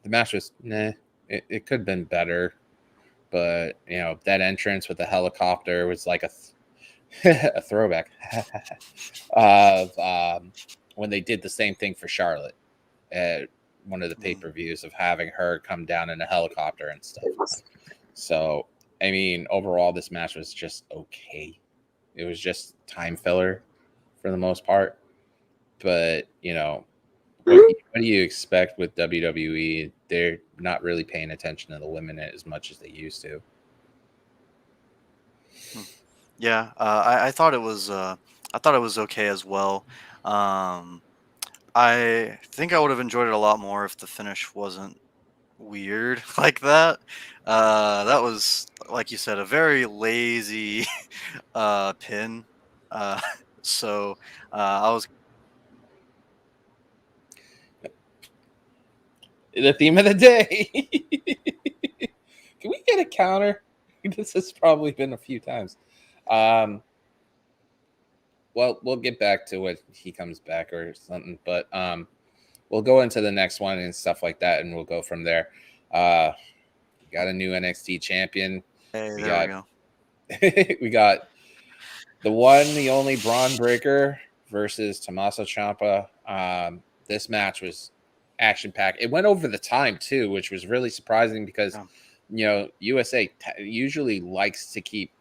match was it could have been better, but that entrance with the helicopter was like a throwback of when they did the same thing for Charlotte at one of the pay-per-views of having her come down in a helicopter and stuff. So I mean, overall, this match was just okay. It was just time filler for the most part. But, what do you expect with WWE? They're not really paying attention to the women as much as they used to. Yeah, I thought it was okay as well. I think I would have enjoyed it a lot more if the finish wasn't weird like that. That was, like you said, a very lazy pin. Uh, so I was The theme of the day. Can we get a counter? This has probably been a few times. Well, we'll get back to it. He comes back or something, but we'll go into the next one and stuff like that, and we'll go from there. We got a new NXT champion. hey, We there we got go. we got the one, the only Braun Breaker versus Tommaso Champa. This match was action packed. It went over the time too, which was really surprising because USA usually likes to keep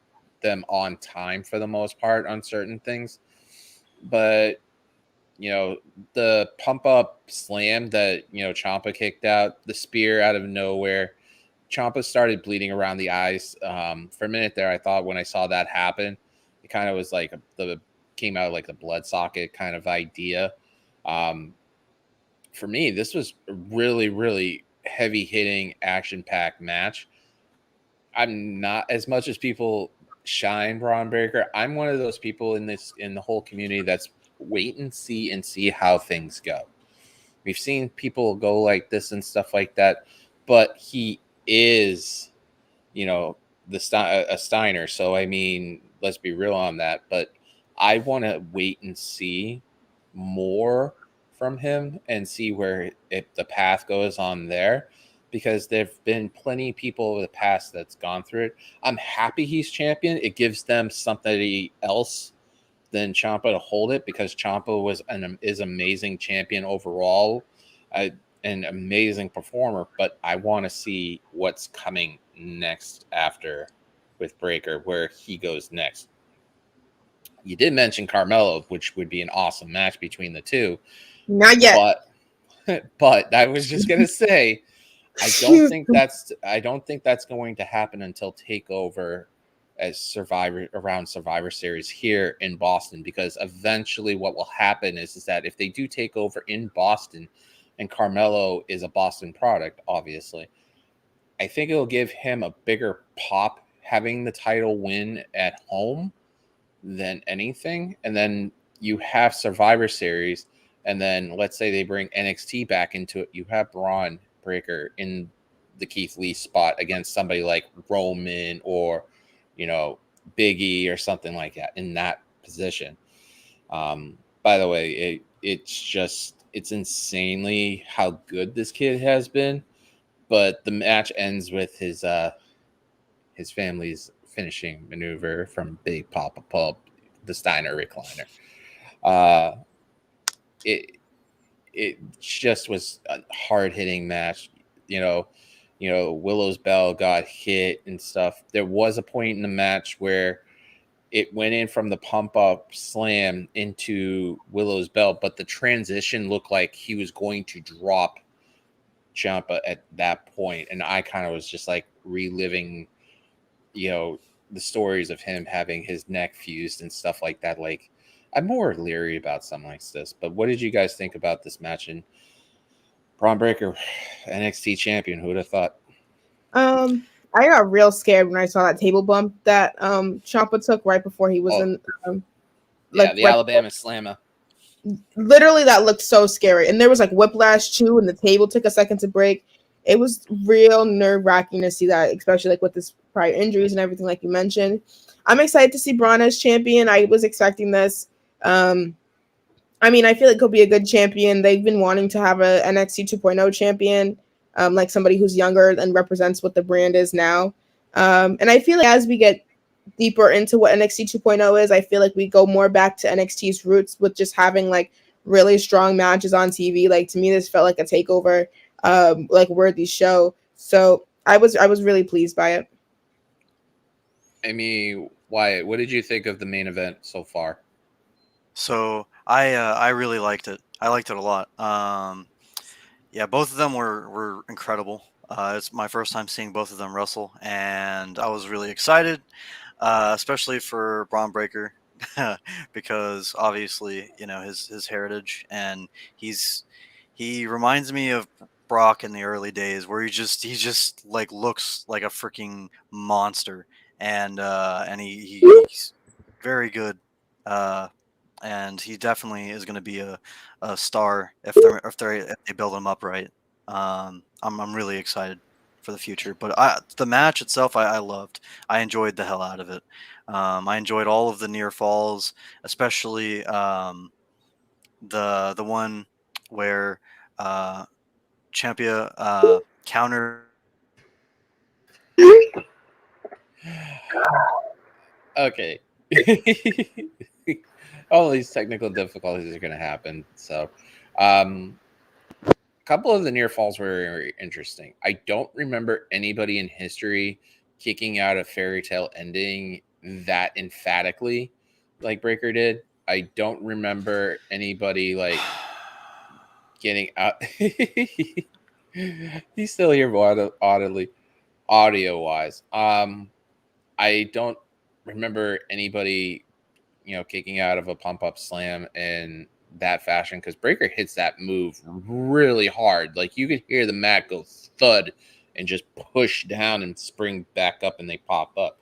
them on time for the most part on certain things, but the pump up slam that Champa kicked out, the spear out of nowhere. Champa started bleeding around the eyes. For a minute there, I thought when I saw that happen, it kind of was like came out like the blood socket kind of idea. For me, this was a really, really heavy hitting, action packed match. I'm not, as much as people shine Braun Breaker, I'm one of those people in the whole community that's wait and see how things go. We've seen people go like this and stuff like that, but he is, a Steiner. So I mean, let's be real on that. But I want to wait and see more from him and see where the path goes on there, because there've been plenty of people over the past that's gone through it. I'm happy he's champion. It gives them somebody else than Champa to hold it, because Champa is amazing champion overall, an amazing performer. But I want to see what's coming next after with Breaker, where he goes next. You did mention Carmelo, which would be an awesome match between the two. Not yet. But I was just gonna say, I don't think that's going to happen until Takeover as Survivor Series here in Boston, because eventually what will happen is that if they do take over in Boston, and Carmelo is a Boston product, obviously, I think it'll give him a bigger pop having the title win at home than anything. And then you have Survivor Series, and then let's say they bring NXT back into it. You have Braun Breaker in the Keith Lee spot against somebody like Roman or, Big E or something like that in that position. By the way, it's insanely how good this kid has been. But the match ends with his family's finishing maneuver from Big Papa Pulp, the Steiner recliner. It just was a hard hitting match. Willow's bell got hit and stuff. There was a point in the match where it went in from the pump up slam into Willow's bell, but the transition looked like he was going to drop Champa at that point, and I kind of was just like reliving, the stories of him having his neck fused and stuff like that. Like, I'm more leery about something like this. But what did you guys think about this match? And Braun Breaker, NXT champion, who would have thought? I got real scared when I saw that table bump that Champa took right before he was in the Alabama Slammer. Literally, that looked so scary. And there was like whiplash too, and the table took a second to break. It was real nerve-wracking to see that, especially like with his prior injuries and everything like you mentioned. I'm excited to see Braun as champion. I was expecting this. I feel like he'll be a good champion. They've been wanting to have a NXT 2.0 champion, like somebody who's younger and represents what the brand is now. And I feel like as we get deeper into what NXT 2.0 is, I feel like we go more back to NXT's roots with just having like really strong matches on TV. Like, to me, this felt like a takeover, like worthy show. So I was really pleased by it. Amy, Wyatt, what did you think of the main event so far? So I really liked it. I liked it a lot. Yeah, both of them were incredible. It's my first time seeing both of them wrestle, and I was really excited, especially for Braun Breaker, because obviously his heritage, and he reminds me of Brock in the early days, where he just like looks like a freaking monster, and he's very good, and he definitely is going to be a star if they build him up right. I'm really excited for the future, but the match itself I loved. I enjoyed the hell out of it. I enjoyed all of the near falls, especially the one where Champa counter. Okay. All these technical difficulties are going to happen. So, a couple of the near falls were very interesting. I don't remember anybody in history kicking out a fairy tale ending that emphatically like Breaker did. I don't remember anybody like getting out. He's still here audio wise. I don't remember anybody, kicking out of a pump up slam in that fashion, because Breaker hits that move really hard. Like you could hear the mat go thud and just push down and spring back up, and they pop up.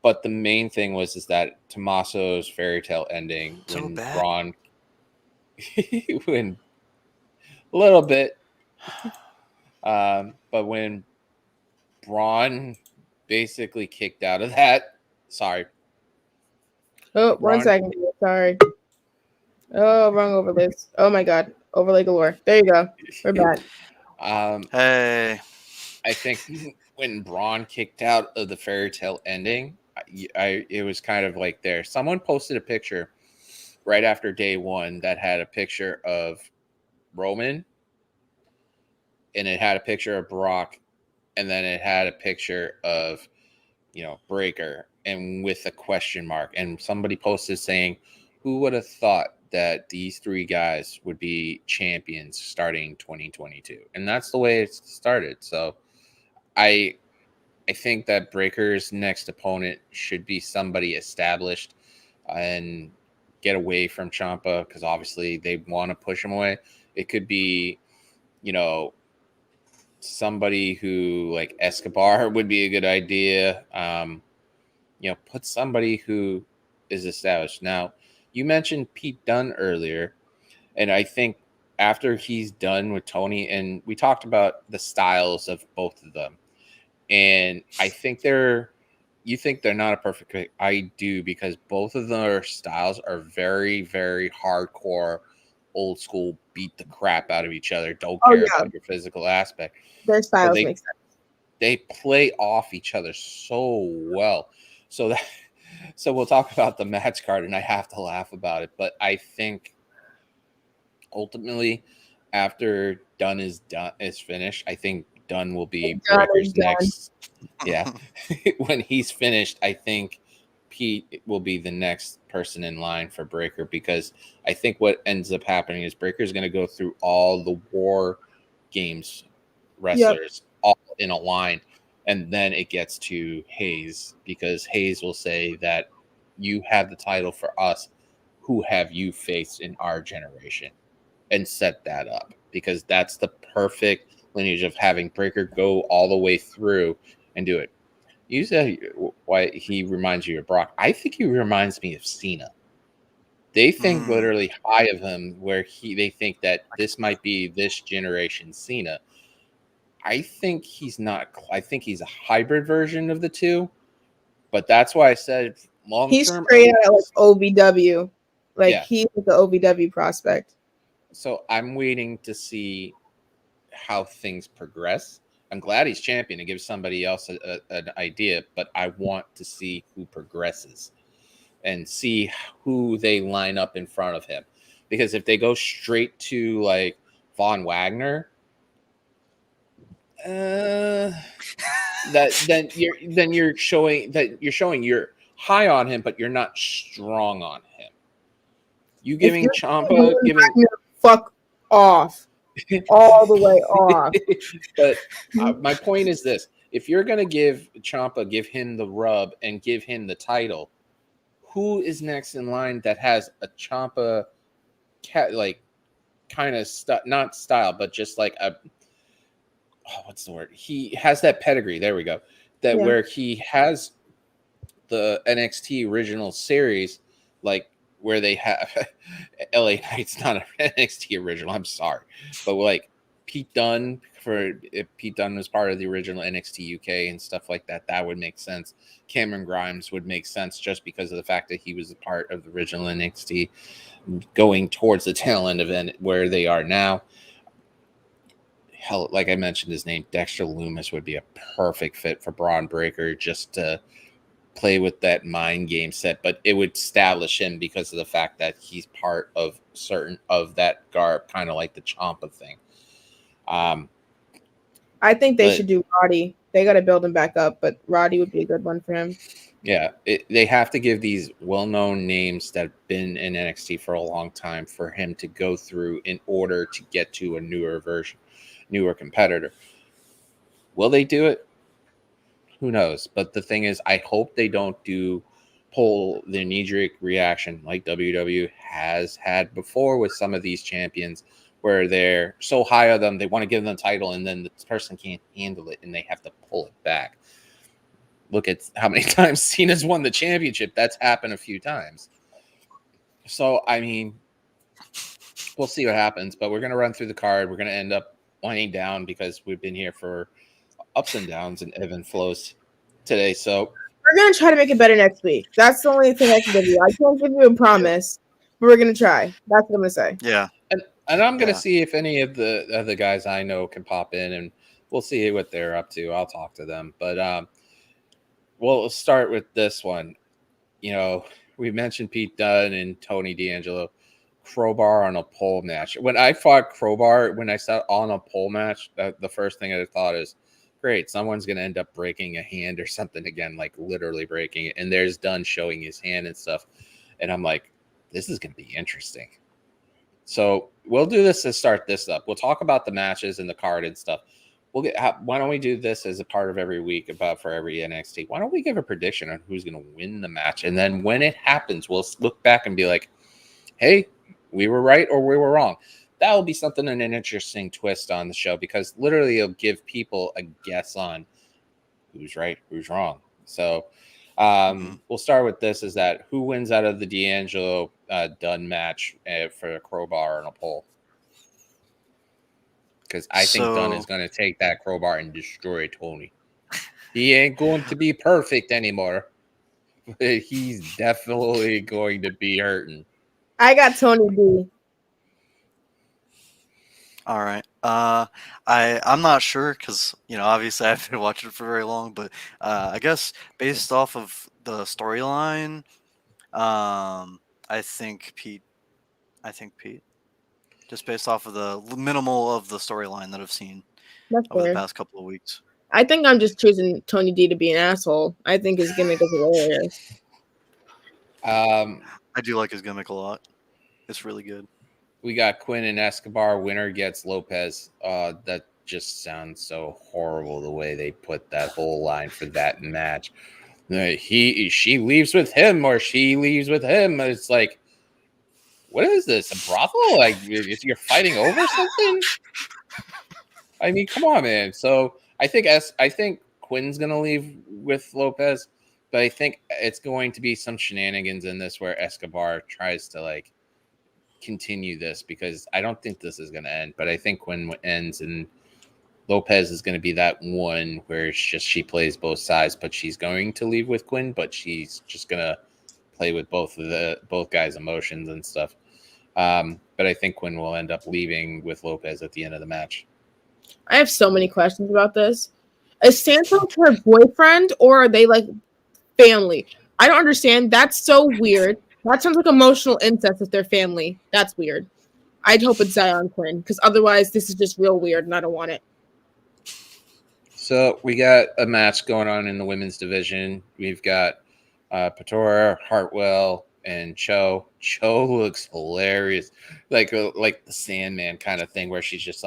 But the main thing was that Tommaso's fairy tale ending So when bad. Braun, when a little bit, but when Braun basically kicked out of that. Sorry. Oh, Braun, 1 second. Sorry. Oh, wrong overlays. Oh my god. Overlay galore. There you go. We're back. Hey, I think when Braun kicked out of the fairy tale ending, it was kind of like there. Someone posted a picture right after day one that had a picture of Roman, and it had a picture of Brock, and then it had a picture of Breaker, and with a question mark. And somebody posted saying, "Who would have thought that these three guys would be champions starting 2022?" And that's the way it started. So I think that Breaker's next opponent should be somebody established and get away from Champa, because obviously they want to push him away. It could be, somebody who like Escobar would be a good idea. Put somebody who is established. Now, you mentioned Pete Dunne earlier, and I think after he's done with Tony, and we talked about the styles of both of them, and I think you think they're not a perfect fit. I do, because both of their styles are very, very hardcore, old school, beat the crap out of each other, don't care about your physical aspect. Their styles make sense. They play off each other so well. So we'll talk about the match card, and I have to laugh about it, but I think ultimately after Dunn is finished, I think Dunn will be Breaker's next. Yeah. When he's finished, I think Pete will be the next person in line for Breaker, because I think what ends up happening is Breaker's going to go through all the War Games wrestlers all in a line, and then it gets to Hayes, because Hayes will say that you have the title for us. Who have you faced in our generation? And set that up, because that's the perfect lineage of having Breaker go all the way through and do it. You said why he reminds you of Brock. I think he reminds me of Cena. They think literally high of him, where they think that this might be this generation Cena. I think he's not. I think he's a hybrid version of the two, but that's why I said long term. He's straight out like OVW, like he's the OVW prospect. So I'm waiting to see how things progress. I'm glad he's champion and gives somebody else an idea, but I want to see who progresses and see who they line up in front of him. Because if they go straight to like Von Wagner, then you're showing you're high on him, but you're not strong on him. You giving Champa fuck off. All the way off. But my point is this: if you're gonna give Champa, give him the rub and give him the title, who is next in line that has a Champa kind of not style, but just like what's the word? He has that pedigree. There we go. That where he has the NXT original series, like where they have LA Knight's not an NXT original. I'm sorry, but like Pete Dunne, if Pete Dunne was part of the original NXT UK and stuff like that, that would make sense. Cameron Grimes would make sense just because of the fact that he was a part of the original NXT, going towards the tail end of it where they are now. Hell, like I mentioned his name, Dexter Lumis would be a perfect fit for Braun Breaker, just to play with that mind game set, but it would establish him because of the fact that he's part of certain of that garb, kind of like the Champa thing. I think they should do Roddy. They got to build him back up, but Roddy would be a good one for him. Yeah, they have to give these well-known names that have been in NXT for a long time for him to go through in order to get to a newer version, newer competitor. Will they do it? Who knows? But the thing is, I hope they don't pull the knee-jerk reaction like WWE has had before with some of these champions, where they're so high on them, they want to give them the title, and then the person can't handle it, and they have to pull it back. Look at how many times Cena's won the championship. That's happened a few times. So, I mean, we'll see what happens, but we're going to run through the card. We're going to end up winding down because we've been here for ups and downs and ebb and flows today. So we're going to try to make it better next week. That's the only thing I can give you. I can't give you a promise, but we're going to try. That's what I'm going to say. Yeah. And I'm going to see if any of the other guys I know can pop in, and we'll see what they're up to. I'll talk to them. But we'll start with this one. You know, we mentioned Pete Dunne and Tony D'Angelo. Crowbar on a pole match. When I fought Crowbar, when I saw on a pole match, the first thing I thought is, great, someone's going to end up breaking a hand or something again, like literally breaking it. And there's Dunne showing his hand and stuff. And I'm like, this is going to be interesting. So we'll do this to start this up. We'll talk about the matches and the card and stuff. Why don't we do this as a part of every week for every NXT? Why don't we give a prediction on who's going to win the match? And then when it happens, we'll look back and be like, hey, we were right or we were wrong. That will be something, an interesting twist on the show, because literally it'll give people a guess on who's right, who's wrong. So we'll start with this, is that who wins out of the D'Angelo Dunne match for a crowbar and a pole? Because I think Dunne is going to take that crowbar and destroy Tony. He ain't going to be perfect anymore. But he's definitely going to be hurting. I got Tony D. All right. I'm not sure because, obviously I haven't been watching it for very long, but I guess based off of the storyline, I think Pete. Just based off of the minimal of the storyline that I've seen over the past couple of weeks. I think I'm just choosing Tony D to be an asshole. I think his gimmick is hilarious. I do like his gimmick a lot. It's really good. We got Quinn and Escobar. Winner gets Lopez. That just sounds so horrible, the way they put that whole line for that match. She leaves with him, or she leaves with him. It's like, what is this? A brothel? Like, you're fighting over something? I mean, come on, man. So I think Quinn's gonna leave with Lopez, but I think it's going to be some shenanigans in this where Escobar tries to continue this, because I don't think this is going to end, but I think Quinn ends and Lopez is going to be that one where it's just she plays both sides, but she's going to leave with Quinn, but she's just going to play with both guys' emotions and stuff. But I think Quinn will end up leaving with Lopez at the end of the match. I have so many questions about this. Is Santos her boyfriend, or are they family? I don't understand. That's so weird. That sounds like emotional incest with their family. That's weird. I'd hope it's Zion Quinn, because otherwise this is just real weird and I don't want it. So we got a match going on in the women's division. We've got Patora, Hartwell, and Cho. Cho looks hilarious. Like the Sandman kind of thing, where she's just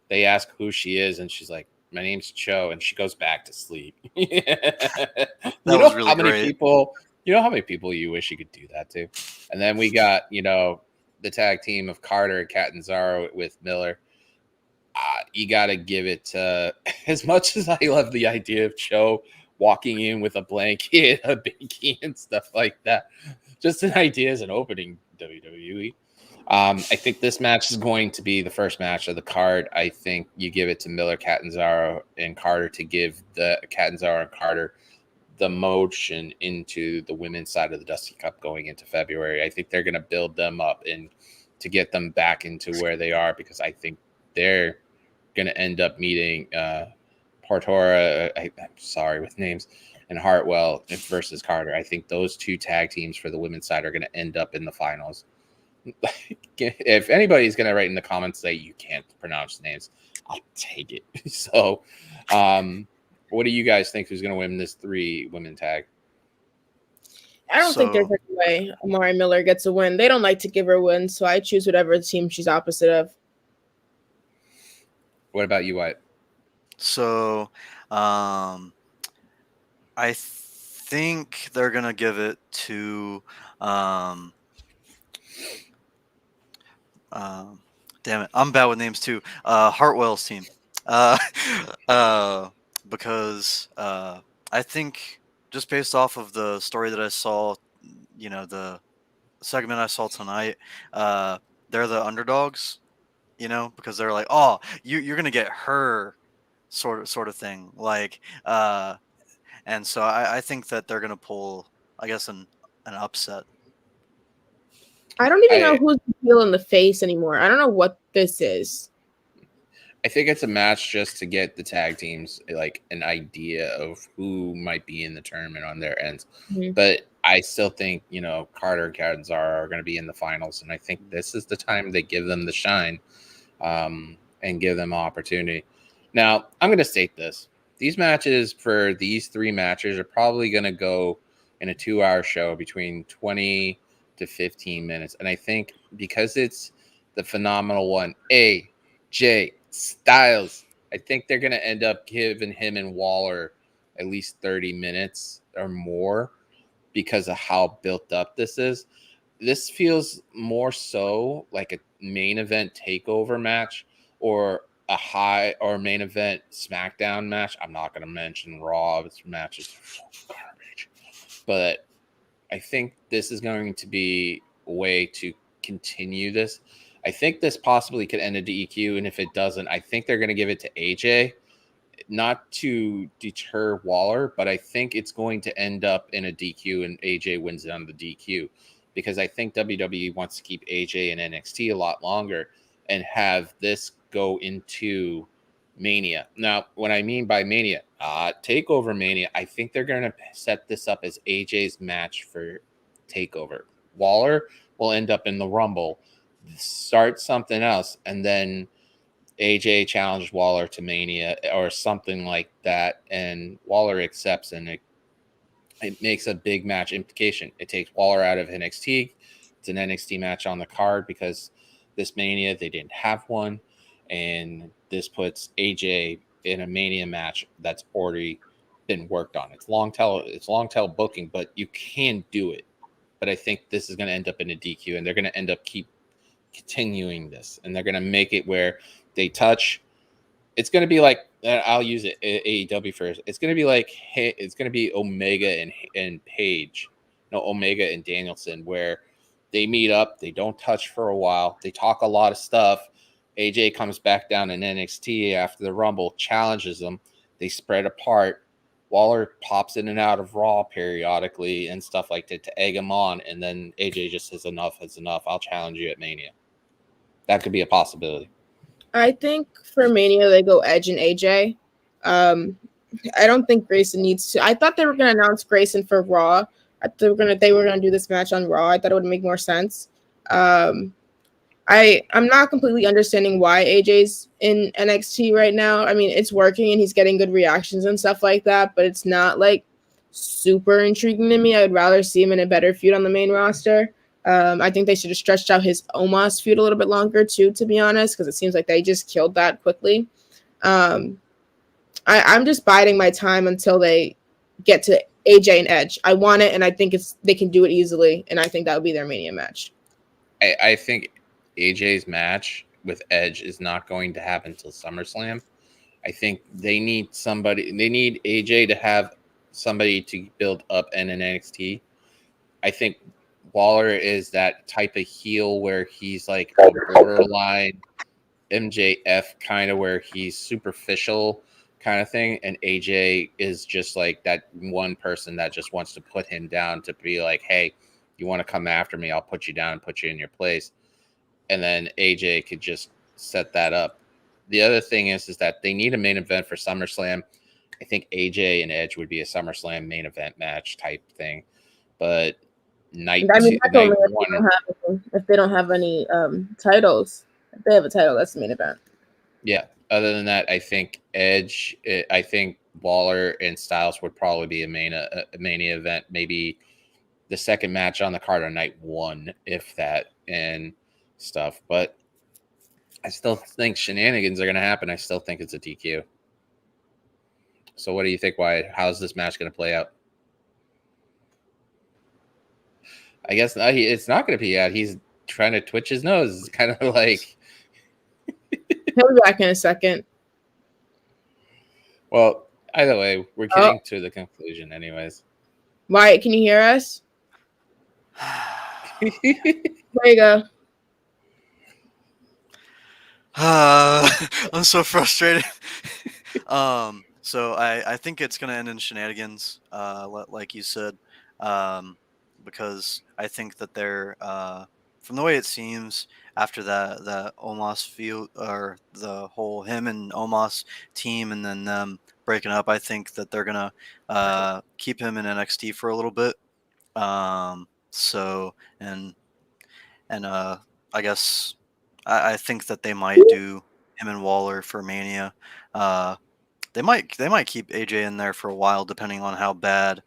they ask who she is, and she's like, my name's Cho, and she goes back to sleep. That was really great. You know how many people you wish you could do that to? And then we got, the tag team of Carter and Catanzaro with Miller. You got to give it to, as much as I love the idea of Cho walking in with a blanket, a binky, and stuff like that. Just an idea as an opening WWE. I think this match is going to be the first match of the card. I think you give it to Miller, Catanzaro, and Carter to give the Catanzaro and Carter the motion into the women's side of the Dusty Cup going into February. I think they're going to build them up and to get them back into where they are, because I think they're going to end up meeting Portora, I'm sorry with names, and Hartwell versus Carter. I think those two tag teams for the women's side are going to end up in the finals. If anybody's going to write in the comments say you can't pronounce names, I'll take it. So, what do you guys think who's going to win this 3-women tag? I don't think there's any way Amari Miller gets a win. They don't like to give her wins, so I choose whatever team she's opposite of. What about you, Wyatt? So, I think they're going to give it to damn it, I'm bad with names too. Hartwell's team. Because I think just based off of the story that I saw, the segment I saw tonight, they're the underdogs, because they're like, oh, you're gonna get her sort of thing, like, and so I think that they're gonna pull, I guess, an upset. I don't even know who's the heel in the face anymore. I don't know what this is. I think it's a match just to get the tag teams like an idea of who might be in the tournament on their ends. Mm-hmm. But I still think, Carter and Catanzaro are going to be in the finals. And I think this is the time they give them the shine and give them opportunity. Now, I'm going to state this. These matches for these 3 matches are probably going to go in a 2-hour show between 20 to 15 minutes. And I think because it's the phenomenal one, AJ Styles, I think they're going to end up giving him and Waller at least 30 minutes or more because of how built up this is. This feels more so like a main event takeover match or a high or main event SmackDown match. I'm not going to mention Raw. This match is garbage. But I think this is going to be a way to continue this. I think this possibly could end a DQ, and if it doesn't, I think they're going to give it to AJ, not to deter Waller, but I think it's going to end up in a DQ, and AJ wins it on the DQ, because I think WWE wants to keep AJ in NXT a lot longer and have this go into Mania. Now, what I mean by Mania, TakeOver Mania, I think they're going to set this up as AJ's match for TakeOver. Waller will end up in the Rumble, start something else, and then AJ challenged Waller to Mania or something like that, and Waller accepts, and it makes a big match implication. It takes Waller out of NXT. It's an NXT match on the card because this Mania, they didn't have one, and this puts AJ in a Mania match that's already been worked on. It's long tail booking, but you can do it. But I think this is going to end up in a DQ, and they're going to end up keep continuing this, and they're going to make it where they touch. It's going to be like, I'll use it AEW first. It's going to be like, it's going to be Omega and Page, Omega and Danielson, where they meet up, they don't touch for a while, they talk a lot of stuff. AJ comes back down in NXT after the Rumble, challenges them, they spread apart. Waller pops in and out of Raw periodically and stuff like that to egg him on, and then AJ just says enough is enough. I'll challenge you at Mania. That could be a possibility. I think for Mania they go Edge and AJ. I don't think Grayson needs to. I thought they were going to announce Grayson for Raw. I thought they were gonna do this match on Raw. I thought it would make more sense. I'm not completely understanding why AJ's in NXT right now. I mean, it's working and he's getting good reactions and stuff like that, but it's not like super intriguing to me. I would rather see him in a better feud on the main roster. I think they should have stretched out his Omos feud a little bit longer too, to be honest, because it seems like they just killed that quickly. I'm just biding my time until they get to AJ and Edge. I want it, and I think they can do it easily, and I think that would be their Mania match. I think AJ's match with Edge is not going to happen until SummerSlam. I think they need AJ to have somebody to build up in an NXT. I think Waller is that type of heel where he's like a borderline MJF kind of, where he's superficial kind of thing, and AJ is just like that one person that just wants to put him down, to be like, hey, you want to come after me, I'll put you down and put you in your place. And then AJ could just set that up. The other thing is that they need a main event for SummerSlam. I think AJ and Edge would be a SummerSlam main event match type thing. But night I mean, that's only one, if they don't have any titles. If they have a title, that's the main event. yeah. Other than that, I think Edge, I think Waller and Styles would probably be a mania event. Maybe the second match on the card on night one, if that, and stuff. But I still think shenanigans are going to happen. I still think it's a DQ. So what do you think, Wyatt? How's this match going to play out? I guess it's not going to be out. He's trying to twitch his nose. It's kind of like... He'll be back in a second. Well, either way, we're getting to the conclusion anyways. Wyatt, can you hear us? There you go. I'm so frustrated. So I think it's going to end in shenanigans, like you said, because I think that they're, from the way it seems, after that Omos field, or the whole him and Omos team and then them breaking up, I think that they're going to keep him in NXT for a little bit. So, and I guess I think that they might do him and Waller for Mania. They might keep AJ in there for a while, depending on how bad.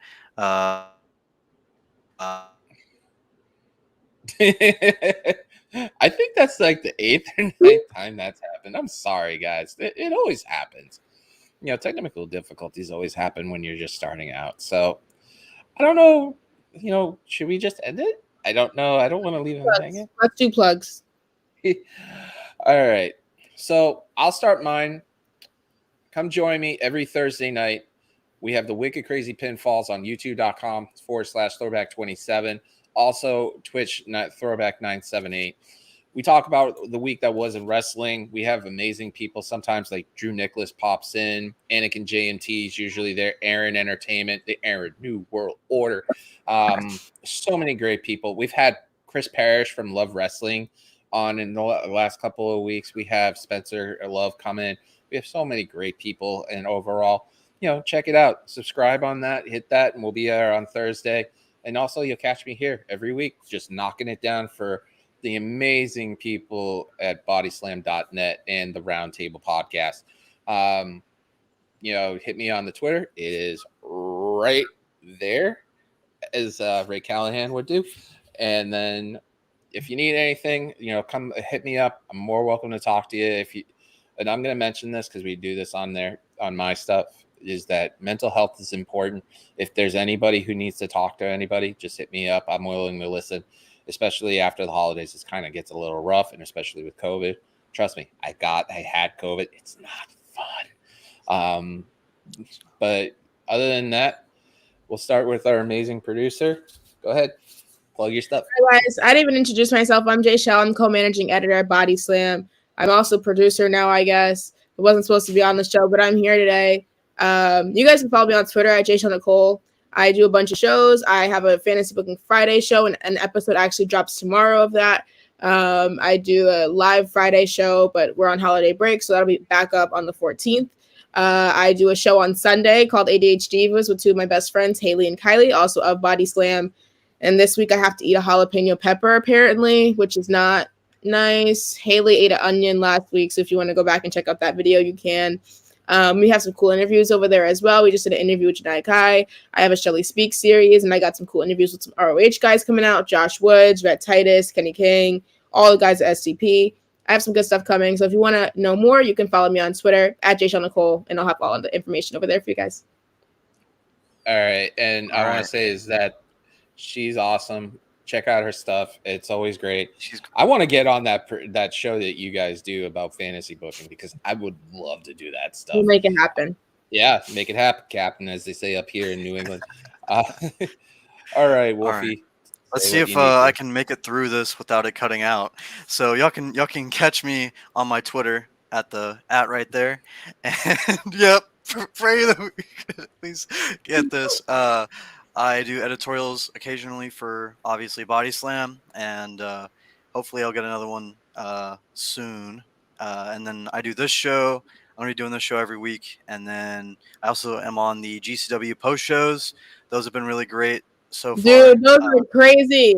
I think that's like the 8th or 9th time that's happened. I'm sorry, guys. It always happens. You know, technical difficulties always happen when you're just starting out. So I don't know. You know, should we just end it? I don't know. I don't want to leave him hanging. Let's do plugs. All right. So I'll start mine. Come join me every Thursday night. We have the Wicked Crazy Pinfalls on youtube.com/throwback27. Also, Twitch throwback978. We talk about the week that was in wrestling. We have amazing people. Sometimes like Drew Nicholas pops in. Anakin JMT is usually there. Aaron Entertainment. The Aaron New World Order. So many great people. We've had Chris Parrish from Love Wrestling on in the last couple of weeks. We have Spencer Love come in. We have so many great people. And overall, you know, check it out. Subscribe on that. Hit that. And we'll be there on Thursday. And also, you'll catch me here every week, just knocking it down for the amazing people at bodyslam.net and the Roundtable Podcast. You know, hit me on the Twitter. It is right there, as Ray Callahan would do. And then if you need anything, you know, come hit me up. I'm more welcome to talk to you. And I'm going to mention this because we do this on there, on my stuff, is that mental health is important. If there's anybody who needs to talk to anybody, just hit me up. I'm willing to listen, especially after the holidays. It kind of gets a little rough, and especially with COVID. Trust me, I had COVID. It's not fun. But other than that, we'll start with our amazing producer. Go ahead. Plug your stuff. Hi guys, I didn't even introduce myself. I'm Jay Shell. I'm co-managing editor at Body Slam. I'm also producer now, I guess. I wasn't supposed to be on the show, but I'm here today. You guys can follow me on Twitter at JShellNicole. I do a bunch of shows. I have a Fantasy Booking Friday show, and an episode actually drops tomorrow of that. I do a live Friday show, but we're on holiday break, so that'll be back up on the 14th. I do a show on Sunday called ADHD Divas with two of my best friends, Haley and Kylie, also of Body Slam. And this week I have to eat a jalapeno pepper, apparently, which is not nice. Haley ate an onion last week, so if you want to go back and check out that video, you can. We have some cool interviews over there as well. We just did an interview with Janai Kai. I have a Shelly Speak series, and I got some cool interviews with some ROH guys coming out. Josh Woods, Red Titus, Kenny King, all the guys at SCP. I have some good stuff coming. So if you want to know more, you can follow me on Twitter at JShellNicole, and I'll have all of the information over there for you guys. All right. And I want to say is that she's awesome. Check out her stuff. It's always great. She's I want to get on that show that you guys do about fantasy booking because I would love to do that stuff. We'll make it happen. Yeah, make it happen, Captain, as they say up here in New England. All right, Wolfie. Let's say see what if you need I to. can make it through this without it cutting out. So y'all can catch me on my Twitter at right there. And yep, pray that we please get this. I do editorials occasionally for obviously Body Slam, and hopefully I'll get another one soon. And then I do this show. I'm gonna be doing this show every week, and then I also am on the GCW post shows. Those have been really great so far. Dude, those are crazy.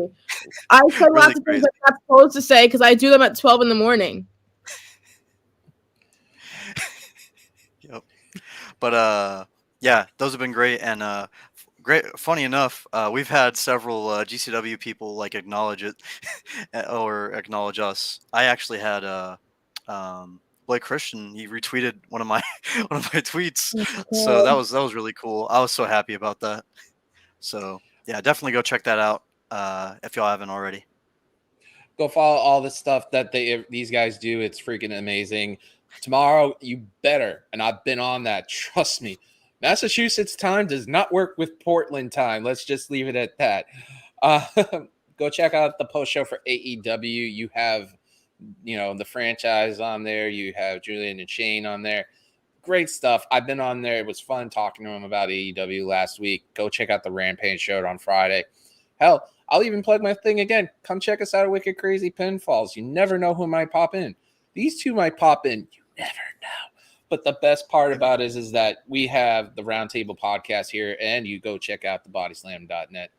I say Really lots of things crazy. I'm not supposed to say because I do them at 12 in the morning. Yep. But yeah, those have been great, and great. Funny enough, we've had several GCW people like acknowledge it or acknowledge us. I actually had Blake Christian. He retweeted one of my one of my tweets, so that was really cool. I was so happy about that. So yeah, definitely go check that out if y'all haven't already. Go follow all the stuff that these guys do. It's freaking amazing. Tomorrow, you better, and I've been on that. Trust me. Massachusetts time does not work with Portland time. Let's just leave it at that. Go check out the post show for AEW. You have, the franchise on there. You have Julian and Shane on there. Great stuff. I've been on there. It was fun talking to him about AEW last week. Go check out the Rampage show on Friday. Hell, I'll even plug my thing again. Come check us out at Wicked Crazy Pinfalls. You never know who might pop in. These two might pop in. You never know. But the best part about it is that we have the Roundtable podcast here, and you go check out the bodyslam.net.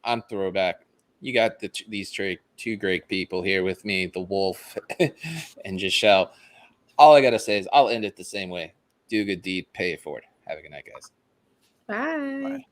I'm Throwback. You got these two great people here with me, the Wolf and Giselle. All I got to say is I'll end it the same way. Do a good deed, pay it forward. Have a good night, guys. Bye. Bye.